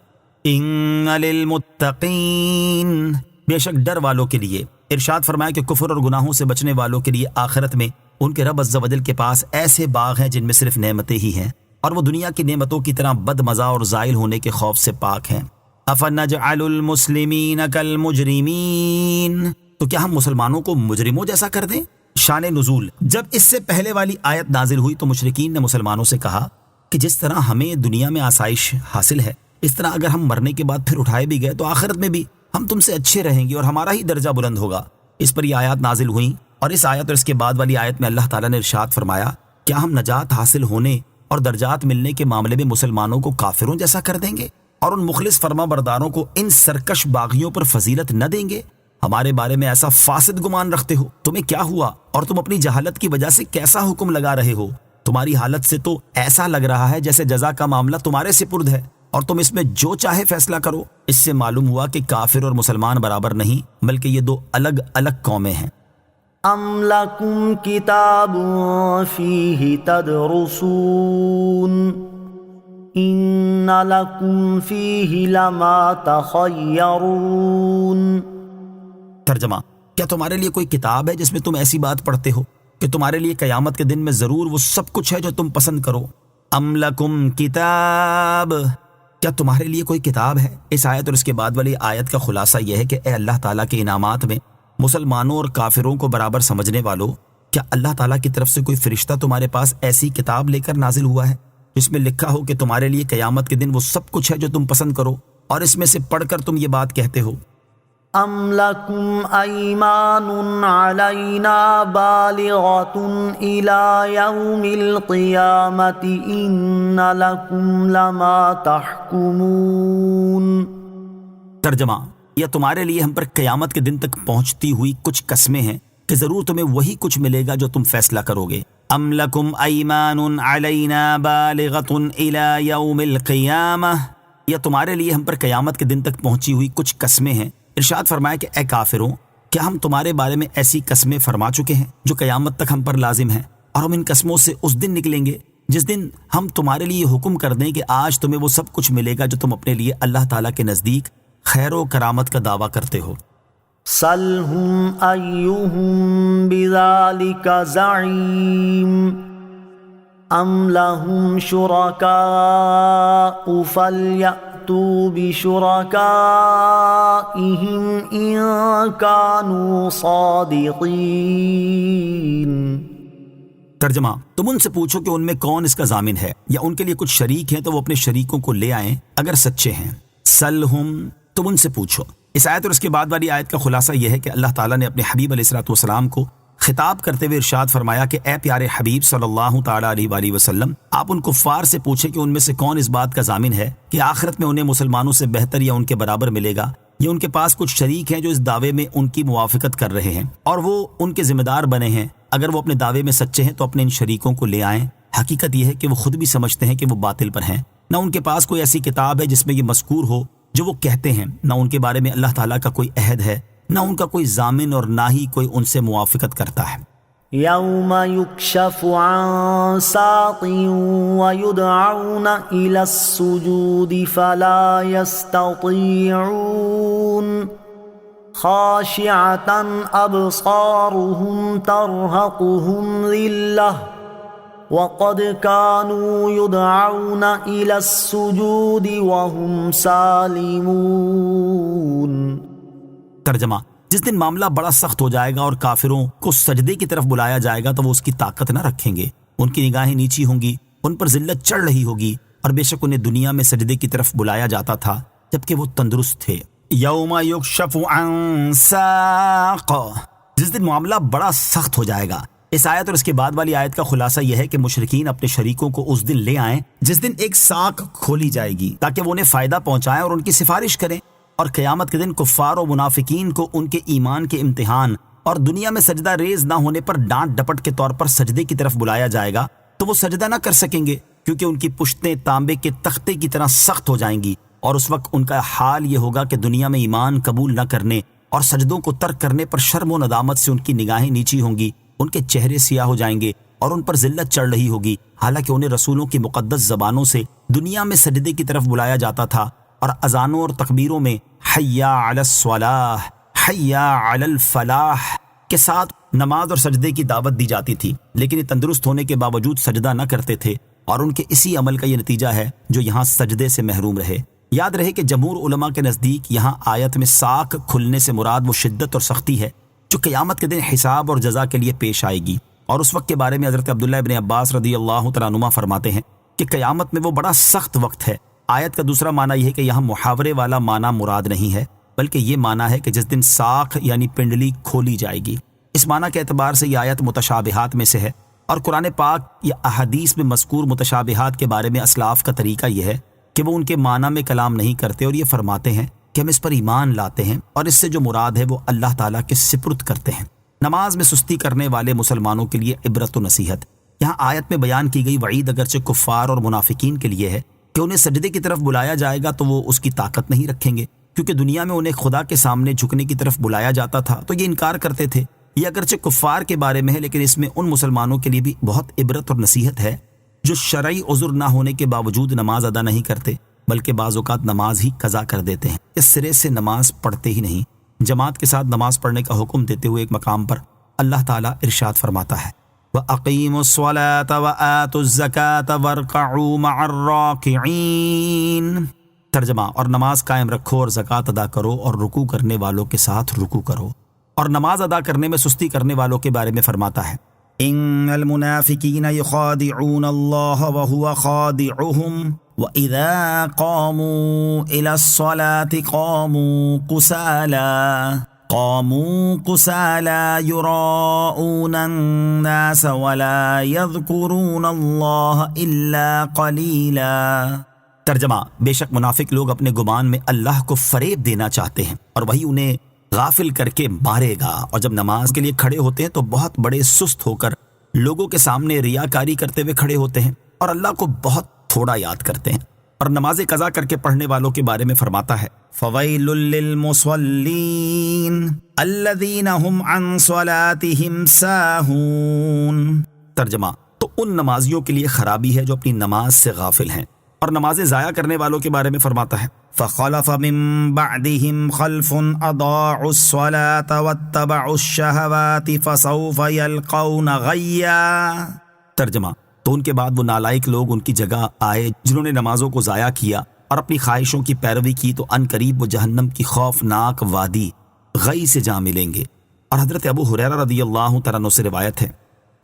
ان للمتقین، بے شک ڈر والوں کے لیے۔ ارشاد فرمایا کہ کفر اور گناہوں سے بچنے والوں کے لیے آخرت میں ان کے رب عز و جل کے پاس ایسے باغ ہیں جن میں صرف نعمتیں ہی ہیں، اور وہ دنیا کی نعمتوں کی طرح بد مزہ اور زائل ہونے کے خوف سے پاک ہیں۔ افنجعل المسلمین کالمجرمین، تو کیا ہم مسلمانوں کو مجرموں جیسا کر دیں؟ شان نزول، جب اس سے پہلے والی آیت نازل ہوئی تو مشرکین نے مسلمانوں سے کہا کہ جس طرح ہمیں دنیا میں آسائش حاصل ہے، اس طرح اگر ہم مرنے کے بعد پھر اٹھائے بھی گئے تو آخرت میں بھی ہم تم سے اچھے رہیں گے اور ہمارا ہی درجہ بلند ہوگا۔ اس پر یہ آیات نازل ہوئیں، اور اس آیت اور اس کے بعد والی آیت میں اللہ تعالیٰ نے ارشاد فرمایا، کیا ہم نجات حاصل ہونے اور درجات ملنے کے معاملے میں مسلمانوں کو کافروں جیسا کر دیں گے اور ان مخلص فرما برداروں کو ان سرکش باغیوں پر فضیلت نہ دیں گے؟ ہمارے بارے میں ایسا فاسد گمان رکھتے ہو، تمہیں کیا ہوا اور تم اپنی جہالت کی وجہ سے کیسا حکم لگا رہے ہو؟ تمہاری حالت سے تو ایسا لگ رہا ہے جیسے جزا کا معاملہ تمہارے سپرد ہے اور تم اس میں جو چاہے فیصلہ کرو۔ اس سے معلوم ہوا کہ کافر اور مسلمان برابر نہیں، بلکہ یہ دو الگ الگ قومیں ہیں۔ ام لکم کتاب فیہ تدرسون ان لکم فیہ لما تخیرون۔ ترجمہ، کیا تمہارے لیے کوئی کتاب ہے جس میں تم ایسی بات پڑھتے ہو کہ تمہارے لیے قیامت کے دن میں ضرور وہ سب کچھ ہے جو تم پسند کرو؟ ام لکم کتاب، کیا تمہارے لیے کوئی کتاب ہے؟ اس آیت اور اس کے بعد والی آیت کا خلاصہ یہ ہے کہ اے اللہ تعالیٰ کے انعامات میں مسلمانوں اور کافروں کو برابر سمجھنے والوں، کیا اللہ تعالیٰ کی طرف سے کوئی فرشتہ تمہارے پاس ایسی کتاب لے کر نازل ہوا ہے جس میں لکھا ہو کہ تمہارے لیے قیامت کے دن وہ سب کچھ ہے جو تم پسند کرو، اور اس میں سے پڑھ کر تم یہ بات کہتے ہو؟ ام لکم ایمان علینا بالغۃ الی یوم القیامۃ ان لکم لما تحکمون۔ ترجمہ، یا تمہارے لیے ہم پر قیامت کے دن تک پہنچتی ہوئی کچھ قسمیں ہیں کہ ضرور تمہیں وہی کچھ ملے گا جو تم فیصلہ کرو گے۔ ام لکم ایمان علینا بالغۃ الی یوم القیامہ، یا تمہارے لیے ہم پر قیامت کے دن تک پہنچی ہوئی کچھ قسمیں ہیں۔ ارشاد فرمایا کہ اے کافروں، کیا ہم تمہارے بارے میں ایسی قسمیں فرما چکے ہیں جو قیامت تک ہم پر لازم ہیں، اور ہم ان قسموں سے اس دن نکلیں گے جس دن ہم تمہارے لیے حکم کر دیں کہ آج تمہیں وہ سب کچھ ملے گا جو تم اپنے لیے اللہ تعالیٰ کے نزدیک خیر و کرامت کا دعویٰ کرتے ہو۔ سلہم ایہم بذالک زعیم ام لہم شرکاء فلیأتوا بشرکائہم ان کانوا صادقین۔ ترجمہ، تم ان سے پوچھو کہ ان میں کون اس کا ضامن ہے، یا ان کے لیے کچھ شریک ہیں تو وہ اپنے شریکوں کو لے آئیں اگر سچے ہیں۔ سلہم، تم ان سے پوچھو۔ اس آیت اور اس کے بعد والی آیت کا خلاصہ یہ ہے کہ اللہ تعالیٰ نے اپنے حبیب علیہ الصلوۃ والسلام کو خطاب کرتے ہوئے ارشاد فرمایا کہ اے پیارے حبیب صلی اللہ تعالیٰ علیہ وآلہ وسلم، آپ ان کفار سے پوچھیں کہ ان میں سے کون اس بات کا ضامن ہے کہ آخرت میں انہیں مسلمانوں سے بہتر یا ان کے برابر ملے گا، یا ان کے پاس کچھ شریک ہیں جو اس دعوے میں ان کی موافقت کر رہے ہیں اور وہ ان کے ذمہ دار بنے ہیں۔ اگر وہ اپنے دعوے میں سچے ہیں تو اپنے ان شریکوں کو لے آئیں۔ حقیقت یہ ہے کہ وہ خود بھی سمجھتے ہیں کہ وہ باطل پر ہیں، نہ ان کے پاس کوئی ایسی کتاب ہے جس میں یہ مذکور ہو جو وہ کہتے ہیں، نہ ان کے بارے میں اللہ تعالیٰ کا کوئی عہد ہے، نہ ان کا کوئی ضامن، اور نہ ہی کوئی ان سے موافقت کرتا ہے۔ یوم یکشف عن ساق ویدعون الی السجود فلا یستطیعون خاشعة ابصارهم ترهقهم ذلة وقد كانوا يدعون إلى السجود وهم سالمون۔ ترجمہ، جس دن معاملہ بڑا سخت ہو جائے گا اور کافروں کو سجدے کی طرف بلایا جائے گا تو وہ اس کی طاقت نہ رکھیں گے، ان کی نگاہیں نیچی ہوں گی، ان پر ذلت چڑھ رہی ہوگی، اور بے شک انہیں دنیا میں سجدے کی طرف بلایا جاتا تھا جبکہ وہ تندرست تھے۔ یوم یکشف عن ساق، جس دن معاملہ بڑا سخت ہو جائے گا۔ اس آیت اور اس کے بعد والی آیت کا خلاصہ یہ ہے کہ مشرکین اپنے شریکوں کو اس دن لے آئیں جس دن ایک ساق کھولی جائے گی تاکہ وہ انہیں فائدہ پہنچائیں اور ان کی سفارش کریں، اور قیامت کے دن کفار و منافقین کو ان کے ایمان کے امتحان اور دنیا میں سجدہ ریز نہ ہونے پر ڈانٹ ڈپٹ کے طور پر سجدے کی طرف بلایا جائے گا تو وہ سجدہ نہ کر سکیں گے، کیونکہ ان کی پشتیں تانبے کے تختے کی طرح سخت ہو جائیں گی، اور اس وقت ان کا حال یہ ہوگا کہ دنیا میں ایمان قبول نہ کرنے اور سجدوں کو ترک کرنے پر شرم و ندامت سے ان کی نگاہیں نیچی ہوں گی، ان کے چہرے سیاہ ہو جائیں گے اور ان پر ذلت چڑھ رہی ہوگی، حالانکہ انہیں رسولوں کی مقدس زبانوں سے دنیا میں سجدے کی طرف بلایا جاتا تھا، اور اذانوں اور تکبیروں میں حیا علی الصلاح، حیا علی الفلاح کے ساتھ نماز اور سجدے کی دعوت دی جاتی تھی، لیکن یہ تندرست ہونے کے باوجود سجدہ نہ کرتے تھے، اور ان کے اسی عمل کا یہ نتیجہ ہے جو یہاں سجدے سے محروم رہے۔ یاد رہے کہ جمہور علماء کے نزدیک یہاں آیت میں ساق کھلنے سے مراد وہ شدت اور سختی ہے جو قیامت کے دن حساب اور جزا کے لیے پیش آئے گی، اور اس وقت کے بارے میں حضرت عبداللہ ابن عباس رضی اللہ تعالیٰ عنہما فرماتے ہیں کہ قیامت میں وہ بڑا سخت وقت ہے۔ آیت کا دوسرا معنی یہ ہے کہ یہاں محاورے والا معنی مراد نہیں ہے، بلکہ یہ معنی ہے کہ جس دن ساکھ یعنی پنڈلی کھولی جائے گی۔ اس معنی کے اعتبار سے یہ آیت متشابہات میں سے ہے، اور قرآن پاک یا احادیث میں مذکور متشابہات کے بارے میں اسلاف کا طریقہ یہ ہے کہ وہ ان کے معنی میں کلام نہیں کرتے اور یہ فرماتے ہیں کہ ہم اس پر ایمان لاتے ہیں، اور اس سے جو مراد ہے وہ اللہ تعالیٰ کے سپرد کرتے ہیں۔ نماز میں سستی کرنے والے مسلمانوں کے لیے عبرت و نصیحت۔ یہاں آیت میں بیان کی گئی وعید اگرچہ کفار اور منافقین کے لیے ہے کہ انہیں سجدے کی طرف بلایا جائے گا تو وہ اس کی طاقت نہیں رکھیں گے، کیونکہ دنیا میں انہیں خدا کے سامنے جھکنے کی طرف بلایا جاتا تھا تو یہ انکار کرتے تھے۔ یہ اگرچہ کفار کے بارے میں ہے، لیکن اس میں ان مسلمانوں کے لیے بھی بہت عبرت اور نصیحت ہے جو شرعی عذر نہ ہونے کے باوجود نماز ادا نہیں کرتے، بلکہ بعض اوقات نماز ہی قضا کر دیتے ہیں، اس سرے سے نماز پڑھتے ہی نہیں۔ جماعت کے ساتھ نماز پڑھنے کا حکم دیتے ہوئے ایک مقام پر اللہ تعالیٰ ارشاد فرماتا ہے وَأَقِيمُوا الصَّلَاةَ وَآتُوا الزَّكَاةَ وَارْكَعُوا مَعَ الرَّاكِعِينَ۔ ترجمہ، اور نماز قائم رکھو اور زکوٰۃ ادا کرو اور رکوع کرنے والوں کے ساتھ رکوع کرو۔ اور نماز ادا کرنے میں سستی کرنے والوں کے بارے میں فرماتا ہے ان المنافقین یخادعون اللہ وهو خادعهم وَإِذَا قَامُوا إِلَى الصَّلَاةِ قَامُوا كُسَالَى يُرَاءُونَ النَّاسَ وَلَا يَذْكُرُونَ اللَّهَ إِلَّا قَلِيلًا۔ ترجمہ، بے شک منافق لوگ اپنے گمان میں اللہ کو فریب دینا چاہتے ہیں اور وہی انہیں غافل کر کے مارے گا، اور جب نماز کے لیے کھڑے ہوتے ہیں تو بہت بڑے سست ہو کر لوگوں کے سامنے ریاکاری کرتے ہوئے کھڑے ہوتے ہیں اور اللہ کو بہت تھوڑا یاد کرتے ہیں۔ اور نماز قضا کر کے پڑھنے والوں کے بارے میں فرماتا ہے فَوَيْلٌ لِّلْمُصَلِّينَ الَّذِينَ هُمْ عَن صَلَاتِهِمْ سَاهُونَ۔ ترجمہ، تو ان نمازیوں کے لیے خرابی ہے جو اپنی نماز سے غافل ہیں۔ اور نمازیں ضائع کرنے والوں کے بارے میں فرماتا ہے فَخَلَفَ مِن بَعْدِهِمْ خَلْفٌ أَضَاعُوا الصَّلَاةَ وَاتَّبَعُوا الشَّهَوَاتِ فَسَوْفَ يَلْقَوْنَ غَيًّا۔ ترجمہ، تو ان کے بعد وہ نالائق لوگ ان کی جگہ آئے جنہوں نے نمازوں کو ضائع کیا اور اپنی خواہشوں کی پیروی کی، تو ان قریب وہ جہنم کی خوفناک وادی غی سے جا ملیں گے۔ اور حضرت ابو ہریرہ رضی اللہ تعالیٰ عنہ سے روایت ہے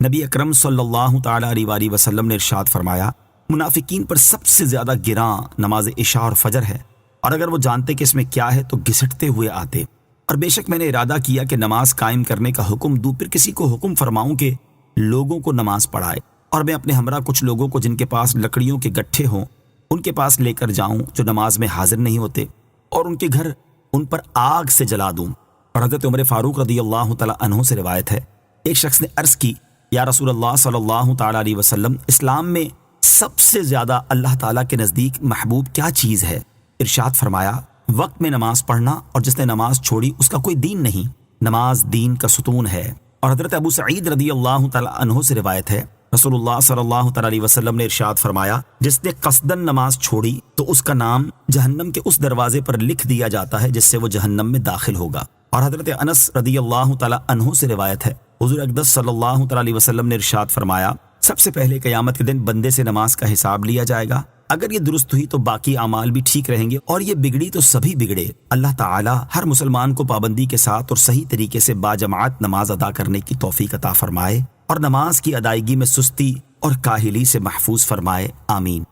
نبی اکرم صلی اللہ تعالیٰ علیہ وسلم نے ارشاد فرمایا منافقین پر سب سے زیادہ گراں نماز عشاء اور فجر ہے، اور اگر وہ جانتے کہ اس میں کیا ہے تو گھسٹتے ہوئے آتے۔ اور بے شک میں نے ارادہ کیا کہ نماز قائم کرنے کا حکم دوں، پھر کسی کو حکم فرماؤں کہ لوگوں کو نماز پڑھائے، اور میں اپنے ہمراہ کچھ لوگوں کو جن کے پاس لکڑیوں کے گٹھے ہوں ان کے پاس لے کر جاؤں جو نماز میں حاضر نہیں ہوتے، اور ان کے گھر ان پر آگ سے جلا دوں۔ اور حضرت عمر فاروق رضی اللہ تعالیٰ عنہ سے روایت ہے ایک شخص نے عرض کی یا رسول اللہ صلی اللہ تعالیٰ علیہ وسلم، اسلام میں سب سے زیادہ اللہ تعالیٰ کے نزدیک محبوب کیا چیز ہے؟ ارشاد فرمایا وقت میں نماز پڑھنا، اور جس نے نماز چھوڑی اس کا کوئی دین نہیں۔ نماز دین کا ستون ہے۔ اور حضرت ابو سعید رضی اللہ تعالیٰ عنہ سے روایت ہے رسول اللہ صلی اللہ تعالیٰ علیہ وسلم نے ارشاد فرمایا جس نے قصدن نماز چھوڑی تو اس کا نام جہنم کے اس دروازے پر لکھ دیا جاتا ہے جس سے وہ جہنم میں داخل ہوگا۔ اور حضرت انس رضی اللہ تعالیٰ عنہ سے روایت ہے حضور اقدس صلی اللہ تعالیٰ علیہ وسلم نے ارشاد فرمایا سب سے پہلے قیامت کے دن بندے سے نماز کا حساب لیا جائے گا، اگر یہ درست ہوئی تو باقی اعمال بھی ٹھیک رہیں گے، اور یہ بگڑی تو سبھی بگڑے۔ اللہ تعالیٰ ہر مسلمان کو پابندی کے ساتھ اور صحیح طریقے سے باجماعت نماز ادا کرنے کی توفیق عطا فرمائے، اور نماز کی ادائیگی میں سستی اور کاہلی سے محفوظ فرمائے، آمین۔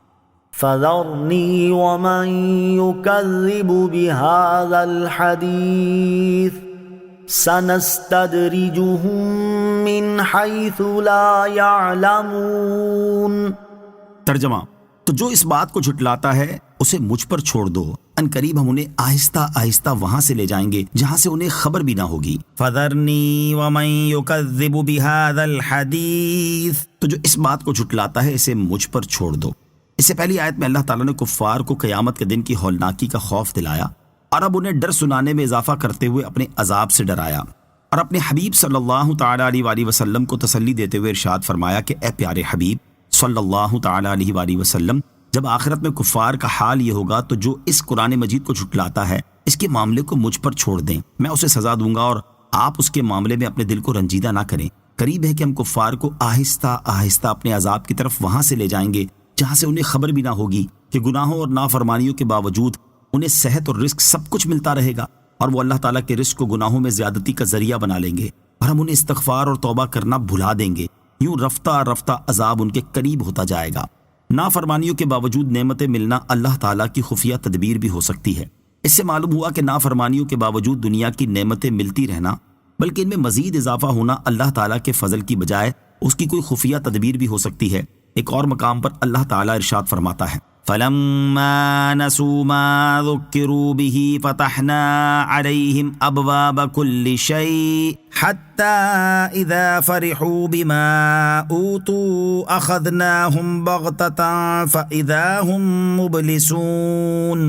فَذَرْنِي وَمَن يُكَذِّبُ بِهَذَا الْحَدِيثِ سَنَسْتَدْرِجُهُم مِّنْ حَيْثُ لَا يَعْلَمُونَ۔ ترجمہ، تو جو اس بات کو جھٹلاتا ہے اسے مجھ پر چھوڑ دو، ان قریب ہم انہیں آہستہ آہستہ وہاں سے لے جائیں گے جہاں سے انہیں خبر بھی نہ ہوگی۔ فَذَرْنِي وَمَن يُكَذِّبُ بِهَذَا الْحَدِيثِ، تو جو اس بات کو جھٹلاتا ہے اسے مجھ پر چھوڑ دو۔ اس سے پہلی آیت میں اللہ تعالیٰ نے کفار کو قیامت کے دن کی ہولناکی کا خوف دلایا، اور اب انہیں ڈر سنانے میں اضافہ کرتے ہوئے اپنے عذاب سے ڈرایا، اور اپنے حبیب صلی اللہ تعالیٰ علیہ وسلم کو تسلی دیتے ہوئے ارشاد فرمایا کہ اے پیارے حبیب صلی اللہ تعالیٰ علیہ وسلم، جب آخرت میں کفار کا حال یہ ہوگا تو جو اس قرآن مجید کو جھٹلاتا ہے اس کے معاملے کو مجھ پر چھوڑ دیں، میں اسے سزا دوں گا، اور آپ اس کے معاملے میں اپنے دل کو رنجیدہ نہ کریں۔ قریب ہے کہ ہم کفار کو آہستہ آہستہ اپنے عذاب کی طرف وہاں سے لے جائیں گے جہاں سے انہیں خبر بھی نہ ہوگی کہ گناہوں اور نافرمانیوں کے باوجود انہیں صحت اور رزق سب کچھ ملتا رہے گا، اور وہ اللہ تعالیٰ کے رزق کو گناہوں میں زیادتی کا ذریعہ بنا لیں گے، اور ہم انہیں استغفار اور توبہ کرنا بھلا دیں گے۔ یوں رفتہ رفتہ عذاب ان کے قریب ہوتا جائے گا۔ نافرمانیوں کے باوجود نعمتیں ملنا اللہ تعالیٰ کی خفیہ تدبیر بھی ہو سکتی ہے۔ اس سے معلوم ہوا کہ نافرمانیوں کے باوجود دنیا کی نعمتیں ملتی رہنا بلکہ ان میں مزید اضافہ ہونا اللہ تعالیٰ کے فضل کی بجائے اس کی کوئی خفیہ تدبیر بھی ہو سکتی ہے۔ ایک اور مقام پر اللہ تعالیٰ ارشاد فرماتا ہے فَلَمَّا نَسُوا مَا ذُكِّرُوا بِهِ فَتَحْنَا عَلَيْهِمْ أَبْوَابَ كُلِّ شَيْءٍ حَتَّى إِذَا فَرِحُوا بِمَا أُوتُوا أَخَذْنَاهُمْ بَغْتَةً فَإِذَا هُمْ مُبْلِسُونَ۔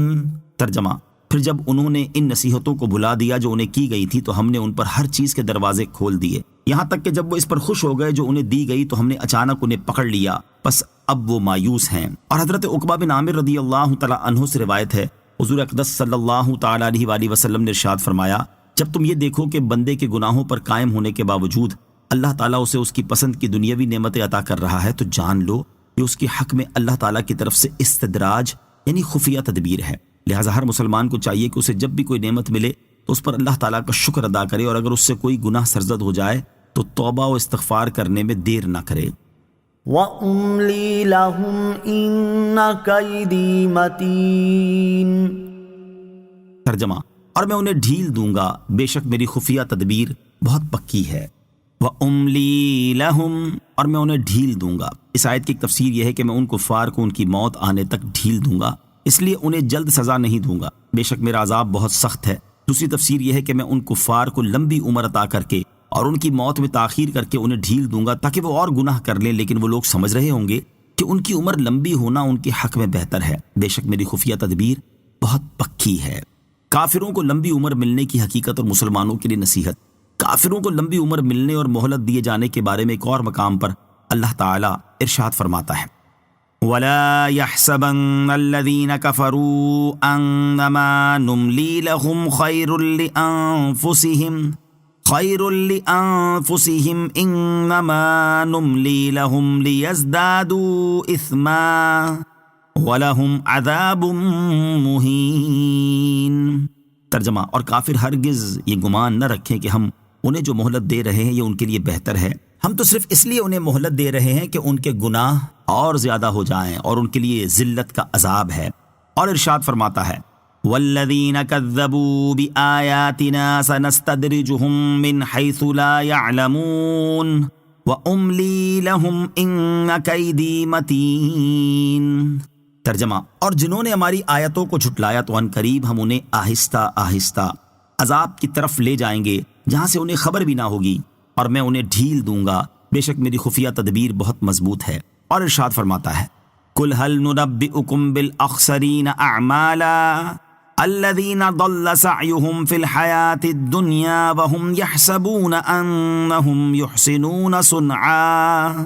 ترجمہ، پھر جب انہوں نے ان نصیحتوں کو بھلا دیا جو انہیں کی گئی تھی تو ہم نے ان پر ہر چیز کے دروازے کھول دیے، یہاں تک کہ جب وہ اس پر خوش ہو گئے جو انہیں دی گئی تو ہم نے اچانک انہیں پکڑ لیا، بس اب وہ مایوس ہیں۔ اور حضرت عقبہ بن عامر رضی اللہ تعالیٰ عنہ سے روایت ہے، حضور اقدس صلی اللہ تعالیٰ علیہ وآلہ وسلم نے ارشاد فرمایا، جب تم یہ دیکھو کہ بندے کے گناہوں پر قائم ہونے کے باوجود اللہ تعالیٰ اسے اس کی پسند کی دنیاوی نعمتیں عطا کر رہا ہے تو جان لو کہ اس کے حق میں اللہ تعالیٰ کی طرف سے استدراج یعنی خفیہ تدبیر ہے۔ لہٰذا ہر مسلمان کو چاہیے کہ اسے جب بھی کوئی نعمت ملے تو اس پر اللہ تعالیٰ کا شکر ادا کرے، اور اگر اس سے کوئی گناہ سرزد ہو جائے تو توبہ و استغفار کرنے میں دیر نہ کرے۔ وَأُمْلِي لَهُمْ إِنَّ كَيْدِي مَتِينٌ۔ ترجمہ، اور میں انہیں ڈھیل دوں گا، بے شک میری خفیہ تدبیر بہت پکی ہے۔ وَأُمْلِي لَهُمْ، اور میں انہیں ڈھیل دوں گا۔ اس آیت کی ایک تفسیر یہ ہے کہ میں ان کفار کو ان کی موت آنے تک ڈھیل دوں گا، اس لیے انہیں جلد سزا نہیں دوں گا، بے شک میرا عذاب بہت سخت ہے۔ دوسری تفسیر یہ ہے کہ میں ان کفار کو لمبی عمر عطا کر کے اور ان کی موت میں تاخیر کر کے انہیں ڈھیل دوں گا تاکہ وہ اور گناہ کر لیں، لیکن وہ لوگ سمجھ رہے ہوں گے کہ ان کی عمر لمبی ہونا ان کے حق میں بہتر ہے۔ بے شک میری خفیہ تدبیر بہت پکی ہے۔ کافروں کو لمبی عمر ملنے کی حقیقت اور مسلمانوں کے لیے نصیحت۔ کافروں کو لمبی عمر ملنے اور مہلت دیے جانے کے بارے میں ایک اور مقام پر اللہ تعالیٰ ارشاد فرماتا ہے وَلَا يَحْسَبَنَّ الَّذِينَ كَفَرُوا أَنَّمَا نُمْلِي لَهُمْ خَيْرٌ لِأَنفُسِهِمْ إِنَّمَا نُمْلِي لَهُمْ لِيَزْدَادُوا إِثْمًا وَلَهُمْ عَذَابٌ مُهِينٌ۔ ترجمہ، اور کافر ہرگز یہ گمان نہ رکھیں کہ ہم انہیں جو مہلت دے رہے ہیں یہ ان کے لیے بہتر ہے، ہم تو صرف اس لیے انہیں مہلت دے رہے ہیں کہ ان کے گناہ اور زیادہ ہو جائیں اور ان کے لیے ذلت کا عذاب ہے۔ اور ارشاد فرماتا ہے وَالَّذِينَ كَذَّبُوا بِآيَاتِنَا سَنَسْتَدْرِجُهُم مِّنْ حَيْثُ لَا يَعْلَمُونَ وَأُمْلِي لَهُمْ إِنَّ كَيْدِي مَتِينٌ۔ ترجمہ، اور جنہوں نے ہماری آیتوں کو جھٹلایا تو عنقریب ہم انہیں آہستہ آہستہ عذاب کی طرف لے جائیں گے جہاں سے انہیں خبر بھی نہ ہوگی، اور میں انہیں ڈھیل دوں گا، بے شک میری خفیہ تدبیر بہت مضبوط ہے۔ اور ارشاد فرماتا ہے قُلْ هَلْ نُنَبِّئُكُمْ بِالْأَخْسَرِينَ أَعْمَالًا الَّذِينَ ضَلَّ سَعْيُهُمْ فِي الْحَيَاةِ الدُّنْيَا وَهُمْ يَحْسَبُونَ أَنَّهُمْ يُحْسِنُونَ صُنْعًا۔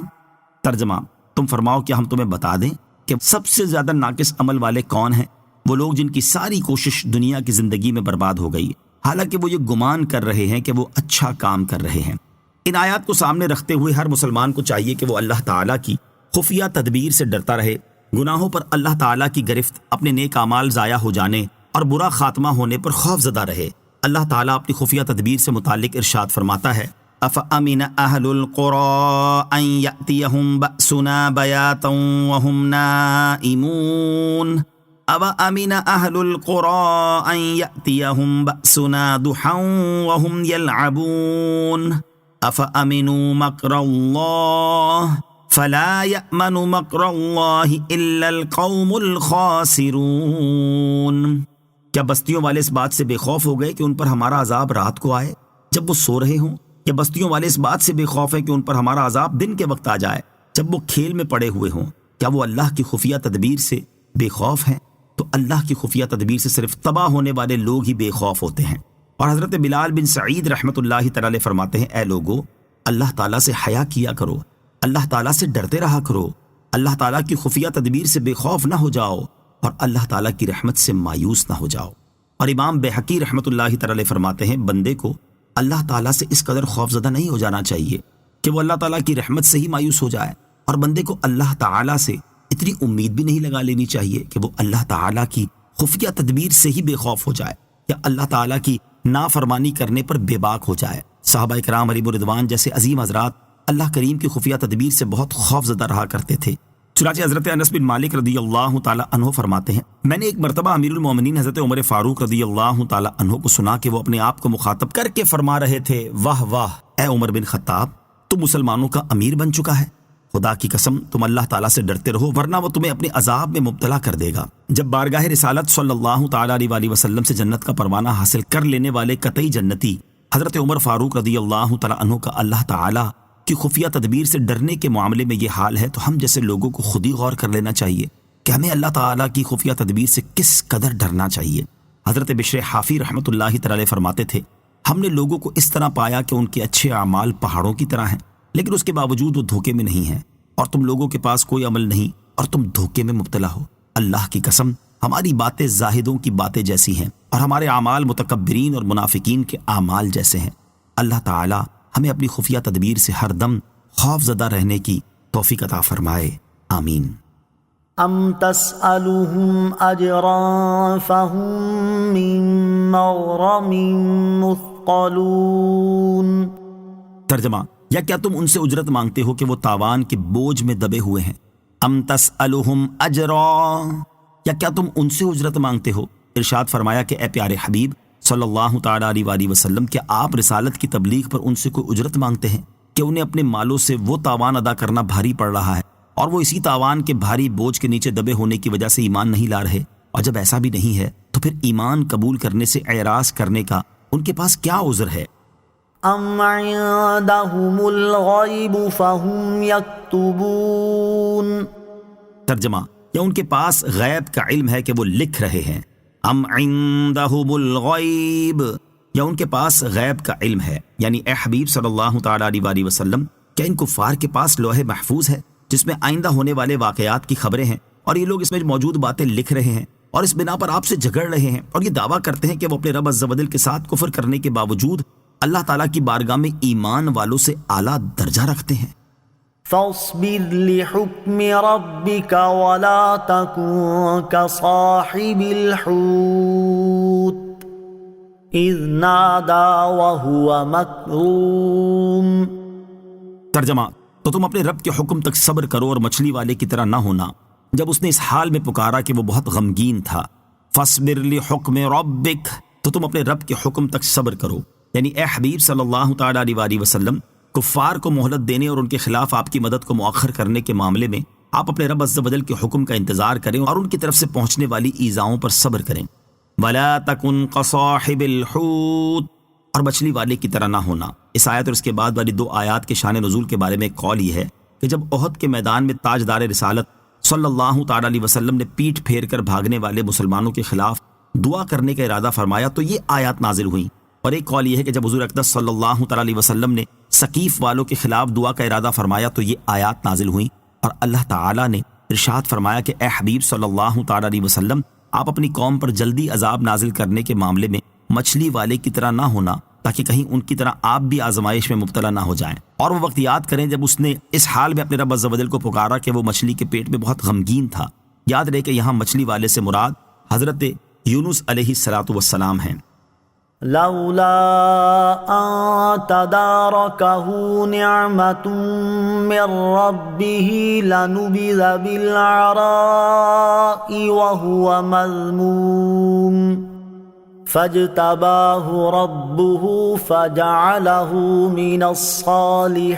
ترجمہ، تم فرماؤ کیا ہم تمہیں بتا دیں کہ سب سے زیادہ ناقص عمل والے کون ہیں؟ وہ لوگ جن کی ساری کوشش دنیا کی زندگی میں برباد ہو گئی، حالانکہ وہ یہ گمان کر رہے ہیں کہ وہ اچھا کام کر رہے ہیں۔ ان آیات کو سامنے رکھتے ہوئے ہر مسلمان کو چاہیے کہ وہ اللہ تعالیٰ کی خفیہ تدبیر سے ڈرتا رہے، گناہوں پر اللہ تعالیٰ کی گرفت، اپنے نیک اعمال ضائع ہو جانے اور برا خاتمہ ہونے پر خوف زدہ رہے۔ اللہ تعالیٰ اپنی خفیہ تدبیر سے متعلق ارشاد فرماتا ہے أَفَأَمِنَ أَهْلُ الْقُرَىٰ أَن يَأْتِيَهُمْ بَأْسُنَا بَيَاتًا وَهُمْ نَائِمُونَ أَوَأَمِنَ أَهْلُ الْقُرَىٰ أَن يَأْتِيَهُمْ بَأْسُنَا ضُحًى وَهُمْ يَلْعَبُونَ أَفَأَمِنُوا مَكْرَ اللَّهِ فَلَا يَأْمَنُ مَكْرَ اللَّهِ إِلَّا الْقَوْمُ الْخَاسِرُونَ۔ کیا بستیوں والے اس بات سے بے خوف ہو گئے کہ ان پر ہمارا عذاب رات کو آئے جب وہ سو رہے ہوں؟ کیا بستیوں والے اس بات سے بے خوف ہیں کہ ان پر ہمارا عذاب دن کے وقت آ جائے جب وہ کھیل میں پڑے ہوئے ہوں؟ کیا وہ اللہ کی خفیہ تدبیر سے بے خوف ہیں؟ تو اللہ کی خفیہ تدبیر سے صرف تباہ ہونے والے لوگ ہی بے خوف ہوتے ہیں۔ اور حضرت بلال بن سعید رحمۃ اللہ تعالی فرماتے ہیں، اے لوگو، اللہ تعالیٰ سے حیا کیا کرو، اللہ تعالیٰ سے ڈرتے رہا کرو، اللہ تعالیٰ کی خفیہ تدبیر سے بے خوف نہ ہو جاؤ اور اللہ تعالیٰ کی رحمت سے مایوس نہ ہو جاؤ۔ اور امام بہقی رحمۃ اللہ تعالی فرماتے ہیں، بندے کو اللہ تعالیٰ سے اس قدر خوفزدہ نہیں ہو جانا چاہیے کہ وہ اللہ تعالیٰ کی رحمت سے ہی مایوس ہو جائے، اور بندے کو اللہ تعالیٰ سے اتنی امید بھی نہیں لگا لینی چاہیے کہ وہ اللہ تعالیٰ کی خفیہ تدبیر سے ہی بے خوف ہو جائے یا اللہ تعالیٰ کی نافرمانی کرنے پر بے باک ہو جائے۔ صحابہ کرام علیہم رضوان جیسے عظیم حضرات اللہ کریم کی خفیہ تدبیر سے بہت خوف زدہ رہا کرتے تھے۔ چنانچہ حضرت انس بن مالک رضی اللہ تعالی عنہ فرماتے ہیں میں نے ایک مرتبہ امیر المومنین حضرت عمر فاروق رضی اللہ تعالی عنہ کو سنا کہ وہ اپنے آپ کو مخاطب کر کے فرما رہے تھے واہ واہ اے عمر بن خطاب تو مسلمانوں کا امیر بن چکا ہے، خدا کی قسم تم اللہ تعالیٰ سے ڈرتے رہو ورنہ وہ تمہیں اپنے عذاب میں مبتلا کر دے گا۔ جب بارگاہ رسالت صلی اللہ تعالیٰ علیہ وسلم سے جنت کا پروانہ حاصل کر لینے والے قطعی جنتی حضرت عمر فاروق رضی اللہ تعالیٰ عنہ کا اللہ تعالیٰ کی خفیہ تدبیر سے ڈرنے کے معاملے میں یہ حال ہے تو ہم جیسے لوگوں کو خود ہی غور کر لینا چاہیے کہ ہمیں اللہ تعالیٰ کی خفیہ تدبیر سے کس قدر ڈرنا چاہیے۔ حضرت بشر حافی رحمۃ اللہ تعالی فرماتے تھے ہم نے لوگوں کو اس طرح پایا کہ ان کے اچھے اعمال پہاڑوں کی طرح ہیں لیکن اس کے باوجود وہ دھوکے میں نہیں ہیں، اور تم لوگوں کے پاس کوئی عمل نہیں اور تم دھوکے میں مبتلا ہو۔ اللہ کی قسم ہماری باتیں زاہدوں کی باتیں جیسی ہیں اور ہمارے اعمال متکبرین اور منافقین کے اعمال جیسے ہیں۔ اللہ تعالی ہمیں اپنی خفیہ تدبیر سے ہر دم خوف زدہ رہنے کی توفیق عطا فرمائے، آمین۔ ام تسألهم اجرا فهم من مغرم مثقلون۔ ترجمہ، یا کیا تم ان سے اجرت مانگتے ہو کہ وہ تاوان کے بوجھ میں دبے ہوئے ہیں؟ ام تسألهم اجرا، یا کیا تم ان سے اجرت مانگتے ہو؟ ارشاد فرمایا کہ اے پیارے حبیب صلی اللہ تعالیٰ علیہ وسلم کیا آپ رسالت کی تبلیغ پر ان سے کوئی اجرت مانگتے ہیں کہ انہیں اپنے مالوں سے وہ تاوان ادا کرنا بھاری پڑ رہا ہے اور وہ اسی تاوان کے بھاری بوجھ کے نیچے دبے ہونے کی وجہ سے ایمان نہیں لا رہے؟ اور جب ایسا بھی نہیں ہے تو پھر ایمان قبول کرنے سے اعراض کرنے کا ان کے پاس کیا عذر ہے؟ ام عندهم الغیب فهم یکتبون۔ ترجمہ، یا ان کے پاس غیب کا علم ہے کہ وہ لکھ رہے ہیں؟ ام عندهم الغیب، یا ان کے پاس غیب کا علم ہے، یعنی اے حبیب صلی اللہ تعالیٰ علیہ وسلم کیا ان کفار کے پاس لوح محفوظ ہے جس میں آئندہ ہونے والے واقعات کی خبریں ہیں اور یہ لوگ اس میں موجود باتیں لکھ رہے ہیں اور اس بنا پر آپ سے جھگڑ رہے ہیں اور یہ دعویٰ کرتے ہیں کہ وہ اپنے رب عز و جل کے ساتھ کفر کرنے کے باوجود اللہ تعالیٰ کی بارگاہ میں ایمان والوں سے اعلیٰ درجہ رکھتے ہیں؟ فاصبر لحکم ربک ولا تکن کصاحب الحوت اذ نادى وهو مكظوم۔ ترجمہ، تو تم اپنے رب کے حکم تک صبر کرو اور مچھلی والے کی طرح نہ ہونا جب اس نے اس حال میں پکارا کہ وہ بہت غمگین تھا۔ فاصبر لحکم ربک، تو تم اپنے رب کے حکم تک صبر کرو، یعنی اے حبیب صلی اللہ تعالیٰ علیہ وسلم کفار کو مہلت دینے اور ان کے خلاف آپ کی مدد کو مؤخر کرنے کے معاملے میں آپ اپنے رب عز و جل کے حکم کا انتظار کریں اور ان کی طرف سے پہنچنے والی ایذاؤں پر صبر کریں۔ ولا تکن کصاحب الحوت، اور مچھلی والے کی طرح نہ ہونا۔ اس آیت اور اس کے بعد والی دو آیات کے شان نزول کے بارے میں ایک قول یہ ہے کہ جب احد کے میدان میں تاجدار رسالت صلی اللہ تعالیٰ علیہ وسلم نے پیٹھ پھیر کر بھاگنے والے مسلمانوں کے خلاف دعا کرنے کا ارادہ فرمایا تو یہ آیات نازل ہوئیں، اور ایک قول یہ ہے کہ جب حضور اقدس صلی اللہ تعالیٰ علیہ وسلم نے ثقیف والوں کے خلاف دعا کا ارادہ فرمایا تو یہ آیات نازل ہوئیں، اور اللہ تعالیٰ نے ارشاد فرمایا کہ اے حبیب صلی اللہ تعالیٰ علیہ وسلم آپ اپنی قوم پر جلدی عذاب نازل کرنے کے معاملے میں مچھلی والے کی طرح نہ ہونا تاکہ کہیں ان کی طرح آپ بھی آزمائش میں مبتلا نہ ہو جائیں۔ اور وہ وقت یاد کریں جب اس نے اس حال میں اپنے رب عز و جل کو پکارا کہ وہ مچھلی کے پیٹ میں بہت غمگین تھا۔ یاد رہے کہ یہاں مچھلی والے سے مراد حضرت یونس علیہ السلام ہیں۔ لولا ان تدارکہ نعمت من ربہ لنبذ بالعراء وهو مذموم فاجتباہ ربہ فجعلہ من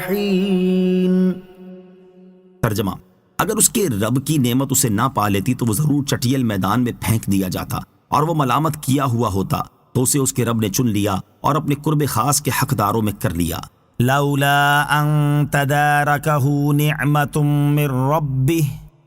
الصالحین۔ ترجمہ، اگر اس کے رب کی نعمت اسے نہ پا لیتی تو وہ ضرور چٹیل میدان میں پھینک دیا جاتا اور وہ ملامت کیا ہوا ہوتا، تو اسے اس کے رب نے چن لیا اور اپنے قرب خاص کے حقداروں میں کر لیا۔ لولا ان تدارکہ نعمت من ربہ،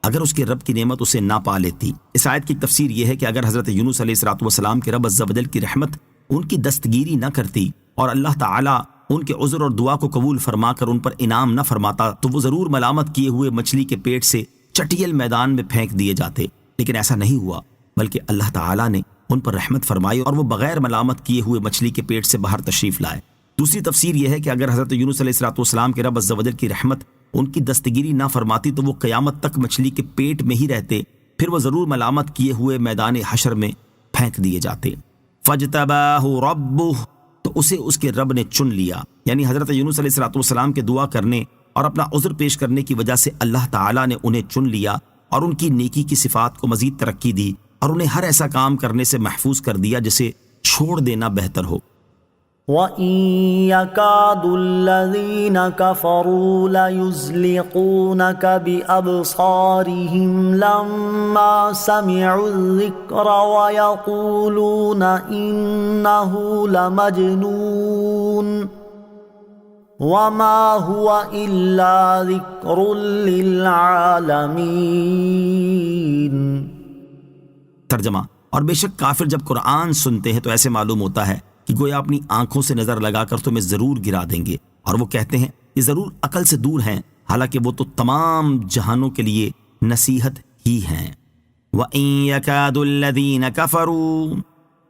اگر اس کے رب کی نعمت اسے نہ پا لیتی۔ اس آیت کی تفسیر یہ ہے کہ اگر حضرت یونس علیہ السلام کے رب عز و جل کی رحمت ان کی دستگیری نہ کرتی اور اللہ تعالیٰ ان کے عذر اور دعا کو قبول فرما کر ان پر انعام نہ فرماتا تو وہ ضرور ملامت کیے ہوئے مچھلی کے پیٹ سے چٹیل میدان میں پھینک دیے جاتے، لیکن ایسا نہیں ہوا، بلکہ اللہ تعالیٰ نے ان پر رحمت فرمائی اور وہ بغیر ملامت کیے ہوئے مچھلی کے پیٹ سے باہر تشریف لائے۔ دوسری تفسیر یہ ہے کہ اگر حضرت یونس علیہ السلام کے رب عز و جل کی رحمت ان کی دستگیری نہ فرماتی تو وہ قیامت تک مچھلی کے پیٹ میں ہی رہتے، پھر وہ ضرور ملامت کیے ہوئے میدان حشر میں پھینک دیے جاتے۔ فاجتباہ ربہ، تو اسے اس کے رب نے چن لیا، یعنی حضرت یونس علیہ السلام کے دعا کرنے اور اپنا عذر پیش کرنے کی وجہ سے اللہ تعالیٰ نے انہیں چن لیا اور ان کی نیکی کی صفات کو مزید ترقی دی اور انہیں ہر ایسا کام کرنے سے محفوظ کر دیا جسے چھوڑ دینا بہتر ہو۔ وَإِن يَكَادُ الَّذِينَ كَفَرُوا لَيُزْلِقُونَكَ بِأَبْصَارِهِمْ لَمَّا سَمِعُوا الذِّكْرَ وَيَقُولُونَ إِنَّهُ لَمَجْنُونٌ وَمَا هُوَ إِلَّا ذِكْرٌ لِّلْعَالَمِينَ۔ ترجمہ: اور بے شک کافر جب قرآن سنتے ہیں تو ایسے معلوم ہوتا ہے کہ گویا اپنی آنکھوں سے نظر لگا کر تمہیں ضرور گرا دیں گے، اور وہ کہتے ہیں یہ ضرور عقل سے دور ہیں، حالانکہ وہ تو تمام جہانوں کے لیے نصیحت ہی ہیں۔ وَإِن يَكَادُ الَّذِينَ كَفَرُوا،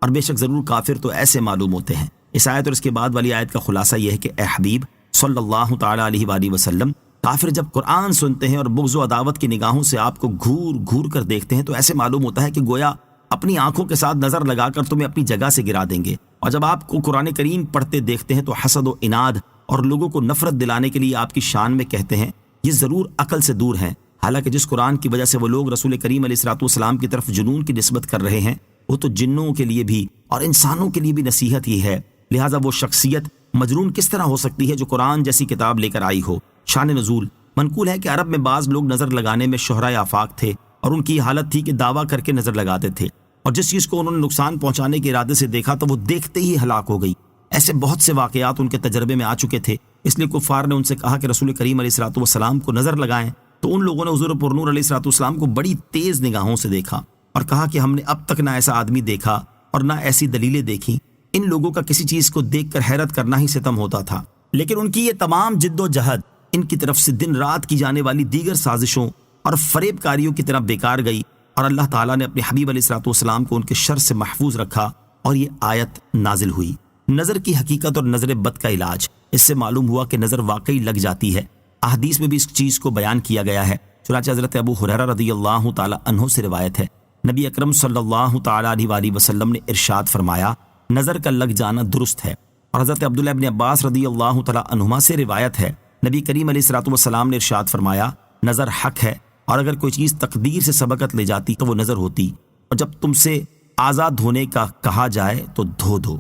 اور بے شک ضرور کافر تو ایسے معلوم ہوتے ہیں۔ اس آیت اور اس کے بعد والی آیت کا خلاصہ یہ ہے کہ اے حبیب صلی اللہ تعالیٰ علیہ وآلہ وسلم، کافر جب قرآن سنتے ہیں اور بغض و عداوت کی نگاہوں سے آپ کو گھور گھور کر دیکھتے ہیں تو ایسے معلوم ہوتا ہے کہ گویا اپنی آنکھوں کے ساتھ نظر لگا کر تمہیں اپنی جگہ سے گرا دیں گے، اور جب آپ کو قرآن کریم پڑھتے دیکھتے ہیں تو حسد و اناد اور لوگوں کو نفرت دلانے کے لیے آپ کی شان میں کہتے ہیں یہ ضرور عقل سے دور ہیں، حالانکہ جس قرآن کی وجہ سے وہ لوگ رسول کریم علیہ الصلوۃ والسلام کی طرف جنون کی نسبت کر رہے ہیں وہ تو جنوں کے لیے بھی اور انسانوں کے لیے بھی نصیحت ہی ہے، لہٰذا وہ شخصیت مجنون کس طرح ہو سکتی ہے جو قرآن جیسی کتاب لے کر آئی ہو۔ شان نزول: منقول ہے کہ عرب میں بعض لوگ نظر لگانے میں شہرائے آفاق تھے اور ان کی حالت تھی کہ دعویٰ کر کے نظر لگاتے تھے، اور جس چیز کو انہوں نے نقصان پہنچانے کے ارادے سے دیکھا تو وہ دیکھتے ہی ہلاک ہو گئی۔ ایسے بہت سے واقعات ان کے تجربے میں آ چکے تھے، اس لیے کفار نے ان سے کہا کہ رسول کریم علیہ الصلوۃ والسلام کو نظر لگائیں، تو ان لوگوں نے حضور پرنور علیہ الصلوۃ والسلام کو بڑی تیز نگاہوں سے دیکھا اور کہا کہ ہم نے اب تک نہ ایسا آدمی دیکھا اور نہ ایسی دلیلیں دیکھیں۔ ان لوگوں کا کسی چیز کو دیکھ کر حیرت کرنا ہی ستم ہوتا تھا، لیکن ان کی یہ تمام جد و جہد ان کی طرف سے دن رات کی جانے والی دیگر سازشوں اور فریب کاریوں کی طرح بیکار گئی، اور اللہ تعالیٰ نے اپنے حبیب علیہ الصلوۃ والسلام کو ان کے شر سے محفوظ رکھا اور یہ آیت نازل ہوئی۔ نظر کی حقیقت اور نظر بد کا علاج: اس سے معلوم ہوا کہ نظر واقعی لگ جاتی ہے، احادیث میں بھی اس چیز کو بیان کیا گیا ہے، چنانچہ حضرت ابو ہریرہ رضی اللہ تعالیٰ عنہ سے روایت ہے، نبی اکرم صلی اللہ تعالیٰ علیہ وآلہ وسلم نے ارشاد فرمایا نظر کا لگ جانا درست ہے، اور حضرت عبداللہ ابن عباس رضی اللہ تعالیٰ عنہما سے روایت ہے، نبی کریم علیہ الصلوۃ والسلام نے ارشاد فرمایا نظر حق ہے، اور اگر کوئی چیز تقدیر سے سبقت لے جاتی تو وہ نظر ہوتی، اور جب تم سے آزاد دھونے کا کہا جائے تو دھو دو۔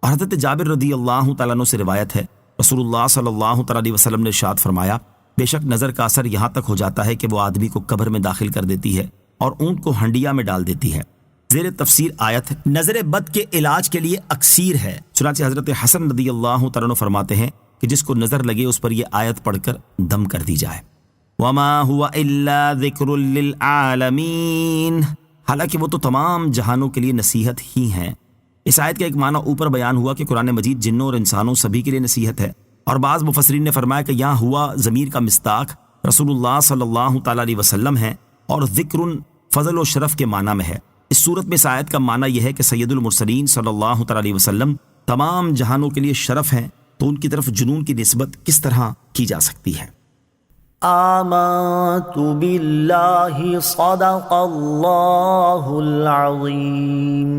اور حضرت جابر رضی اللہ تعالیٰ عنہ سے روایت ہے، رسول اللہ صلی اللہ تعالیٰ علیہ وسلم نے ارشاد فرمایا بے شک نظر کا اثر یہاں تک ہو جاتا ہے کہ وہ آدمی کو قبر میں داخل کر دیتی ہے اور اونٹ کو ہنڈیا میں ڈال دیتی ہے۔ زیر تفسیر آیت نظر بد کے علاج کے لیے اکسیر ہے، چنانچہ حضرت حسن رضی اللہ تعالیٰ عنہ فرماتے ہیں کہ جس کو نظر لگے اس پر یہ آیت پڑھ کر دم کر دی جائے۔ وَمَا هُوَ إِلَّا ذِكْرٌ لِّلْعَالَمِينَ، حالانکہ وہ تو تمام جہانوں کے لیے نصیحت ہی ہیں۔ اس آیت کا ایک معنی اوپر بیان ہوا کہ قرآن مجید جنوں اور انسانوں سبھی کے لیے نصیحت ہے، اور بعض مفسرین نے فرمایا کہ یہاں ہوا ضمیر کا مصداق رسول اللہ صلی اللہ تعالیٰ علیہ وسلم ہے، اور ذکر فضل و شرف کے معنی میں ہے۔ اس صورت میں اس آیت کا معنی یہ ہے کہ سید المرسلین صلی اللہ تعالیٰ علیہ وسلم تمام جہانوں کے لیے شرف ہیں، تو ان کی طرف جنون کی نسبت کس طرح کی جا سکتی ہے؟ آمنت باللہ صدق اللہ العظیم۔